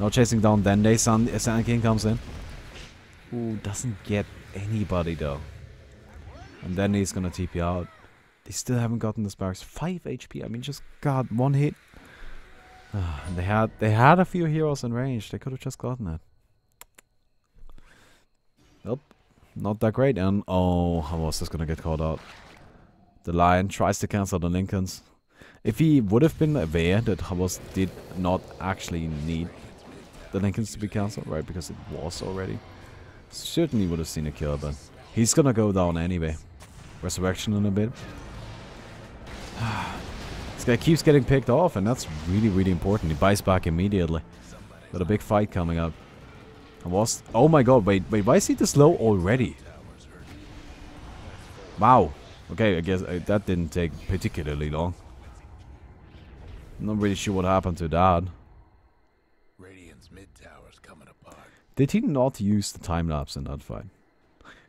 Now chasing down Dende, Sand King comes in. Ooh, doesn't get anybody though. And then he's gonna TP out. They still haven't gotten this barracks. 5 HP, I mean, just got 1 hit. They had a few heroes in range. They could have just gotten it. Nope. Not that great. And oh, how was this gonna get caught out? The Lion tries to cancel the Lincolns. If he would have been aware that Havos did not actually need the Lincolns to be cancelled, right? Because it was already. Certainly would have seen a kill, but he's gonna go down anyway. Resurrection in a bit. This guy keeps getting picked off, and that's really, really important. He buys back immediately. Got a big fight coming up. Havos. Oh my god, wait, why is he this low already? Wow. Okay, I guess that didn't take particularly long. Not really sure what happened to that. Radiant's mid tower's coming apart. Did he not use the time-lapse in that fight?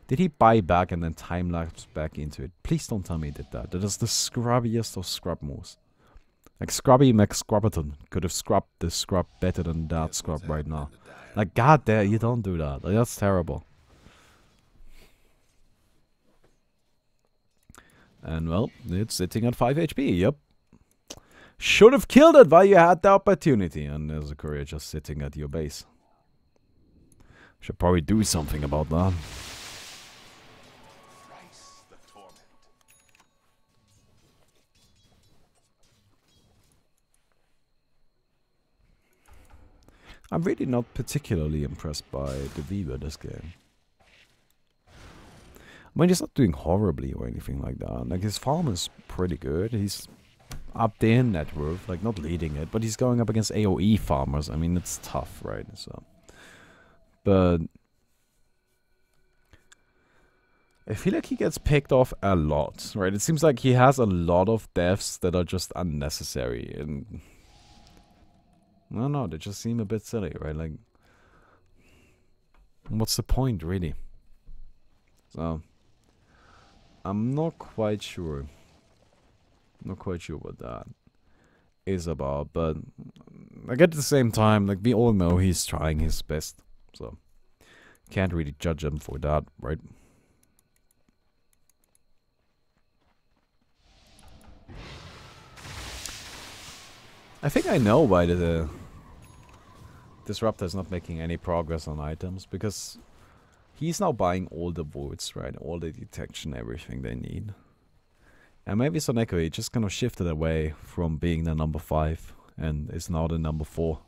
Did he buy back and then time-lapse back into it? Please don't tell me he did that. That is the scrubbiest of scrub moves. Like Scrubby McScrubberton could have scrubbed this scrub better than that scrub right now. Like, god damn, you don't do that. Like, that's terrible. And well, it's sitting at 5 HP, yep. Should have killed it while you had the opportunity. And there's a courier just sitting at your base. Should probably do something about that. I'm really not particularly impressed by the Weaver this game. I mean, he's not doing horribly or anything like that. Like, his farm is pretty good. He's up there in net worth, like, not leading it, but he's going up against AoE farmers. I mean, it's tough, right? So, but I feel like he gets picked off a lot, right? It seems like he has a lot of deaths that are just unnecessary, and I don't know, they just seem a bit silly, right? Like, what's the point, really? So, I'm not quite sure. Not quite sure what that is about, but like at the same time, like we all know he's trying his best, so can't really judge him for that, right? I think I know why the Disruptor is not making any progress on items, because he's now buying all the wards, right? All the detection, everything they need. And maybe Soneko, he just kind of shifted away from being the number 5 and is now the number 4.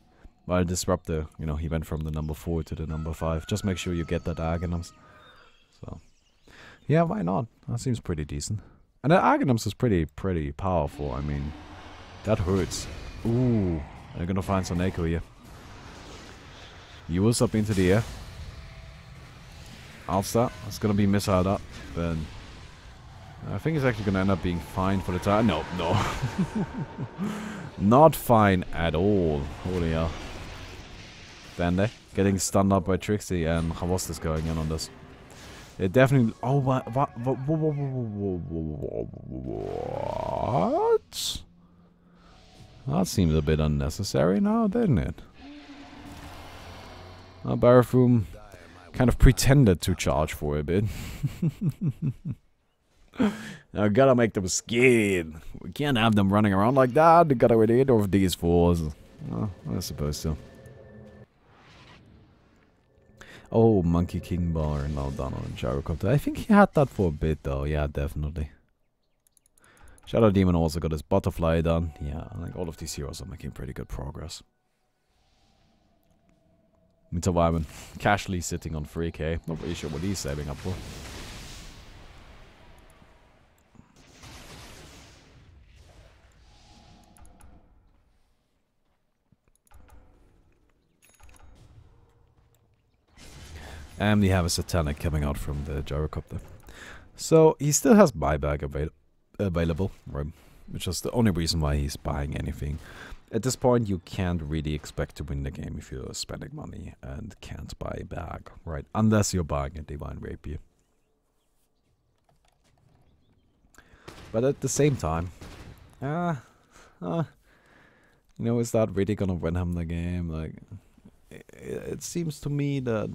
While Disruptor, you know, he went from the number 4 to the number 5. Just make sure you get that Argonums. So, yeah, why not? That seems pretty decent. And the Argonums is pretty powerful. I mean, that hurts. Ooh, they're gonna find Soneko here. Ewers up into the air. Alstar, it's gonna be missiled up, but I think it's actually gonna end up being fine for the time. No. Not fine at all. Holy hell. Dande getting stunned up by Trixie, and how was this going in on this? It definitely. Oh, what? That seems a bit unnecessary now, didn't it? Barafoom kind of pretended to charge for a bit. Now gotta make them scared. We can't have them running around like that. They gotta get rid of these fools. Oh, I suppose so. Oh, Monkey King Bar now done on Gyrocopter. I think he had that for a bit though. Yeah, definitely. Shadow Demon also got his Butterfly done. Yeah, I think all of these heroes are making pretty good progress. Mr. Wyman casually sitting on 3k. Not really sure what he's saving up for. And we have a Satanic coming out from the Gyrocopter. So he still has buyback available, right? Which is the only reason why he's buying anything. At this point, you can't really expect to win the game if you're spending money and can't buy back, right? Unless you're buying a Divine Rapier. But at the same time, you know, is that really gonna win him the game? Like, it seems to me that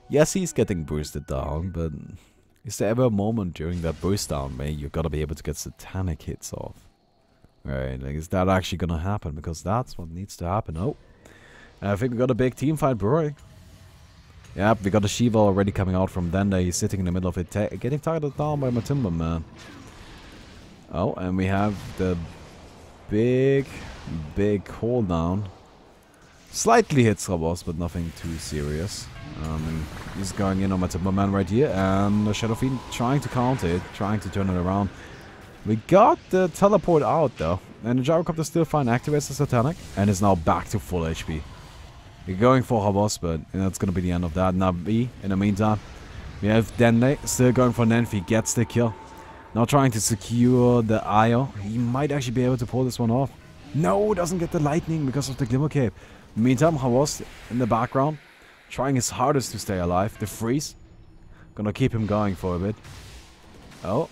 yes, he's getting boosted down, but is there ever a moment during that boost down where you gotta be able to get Satanic hits off? Right, like, is that actually gonna happen? Because that's what needs to happen. Oh. I think we got a big team fight brewing. Yep, we got a Shiva already coming out from Dende. He's sitting in the middle of it, getting targeted down by Matimba, man. Oh, and we have the big cooldown. Slightly hits Rabos, but nothing too serious. And he's going in on Matimba man right here, and the Shadow Fiend trying to counter it, trying to turn it around. We got the teleport out though, and the Gyrocopter still fine activates the Satanic, and is now back to full HP. We're going for Rabos, but that's gonna be the end of that. Navi, in the meantime, we have Dende still going for Nenfi, gets the kill. Now trying to secure the IO. He might actually be able to pull this one off. No, doesn't get the lightning because of the Glimmer Cape. Meantime, Rabos in the background, trying his hardest to stay alive. The freeze, gonna keep him going for a bit. Oh.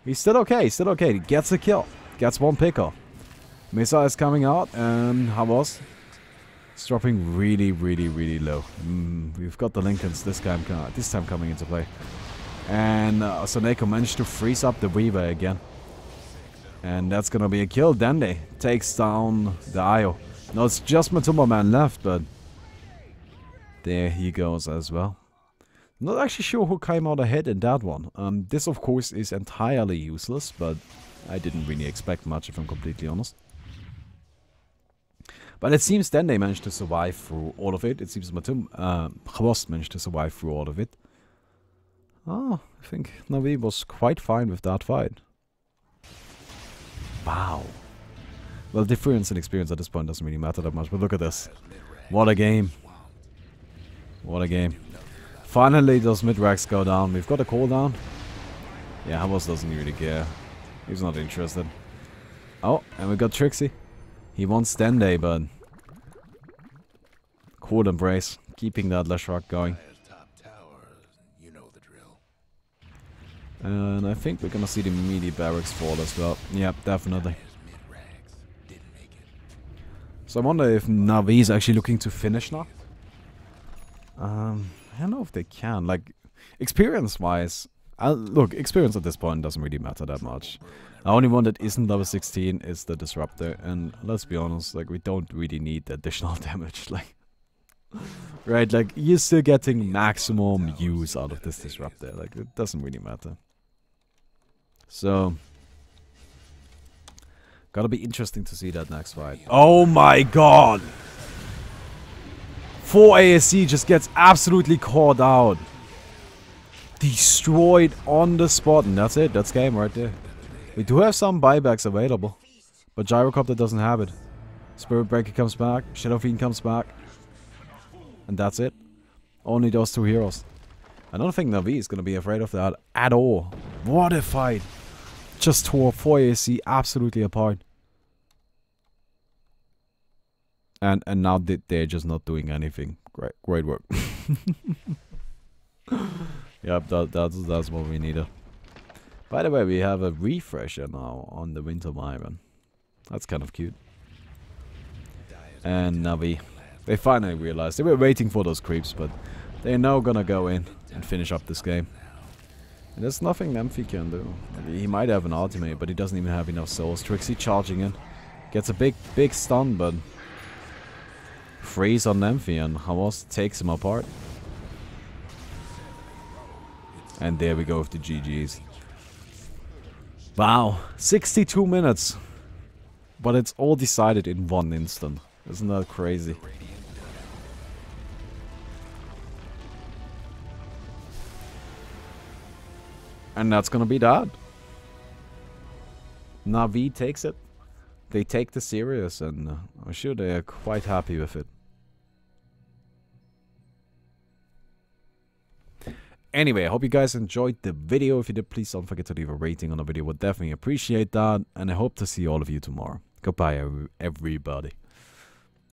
He's still okay, he's still okay. He gets a kill. Gets one pick off. Mesa is coming out, and Rabos is dropping really low. We've got the Lincolns this time coming into play. And Soneko managed to freeze up the Weaver again. And that's gonna be a kill. Dende takes down the Io. Now it's just Matumba man left, but there he goes as well. Not actually sure who came out ahead in that one. This of course is entirely useless, but I didn't really expect much if I'm completely honest. But it seems Dende managed to survive through all of it. It seems Rabos managed to survive through all of it. Oh, I think Navi was quite fine with that fight. Wow. Well, difference in experience at this point doesn't really matter that much, but look at this. What a game. What a game. Finally, those mid-racks go down. We've got a cooldown. Yeah, Rabos doesn't really care. He's not interested. Oh, and we got Trixie. He wants Dende, but cool embrace. Keeping that Leshrac going. And I think we're gonna see the meaty barracks fall as well. Yep, definitely. So I wonder if Navi is actually looking to finish now. I don't know if they can. Like, experience-wise, look, experience at this point doesn't really matter that much. The only one that isn't level 16 is the Disruptor, and let's be honest, like, we don't really need the additional damage, like, right, like, you're still getting maximum use out of this Disruptor, like, it doesn't really matter. So, gotta be interesting to see that next fight. Oh my god! 4 ASC just gets absolutely caught out. Destroyed on the spot, and that's it, that's game right there. We do have some buybacks available, but Gyrocopter doesn't have it. Spirit Breaker comes back, Shadow Fiend comes back, and that's it. Only those two heroes. I don't think Navi is going to be afraid of that at all. What a fight. Just tore 4 AC absolutely apart. And now they're just not doing anything. Great work. Yep, that's what we needed. By the way, we have a refresher now on the Winter Wyvern. That's kind of cute. And Navi, they finally realized. They were waiting for those creeps, but they're now gonna go in and finish up this game. And there's nothing Nemphy can do. He might have an ultimate, but he doesn't even have enough souls. Trixie charging in. Gets a big stun, but freeze on Nemphy, and Rabos takes him apart. And there we go with the GGs. Wow, 62 minutes. But it's all decided in one instant. Isn't that crazy? And that's gonna be that. Navi takes it. They take the serious, and I'm sure they are quite happy with it. Anyway, I hope you guys enjoyed the video. If you did, please don't forget to leave a rating on the video. Would definitely appreciate that. And I hope to see all of you tomorrow. Goodbye, everybody.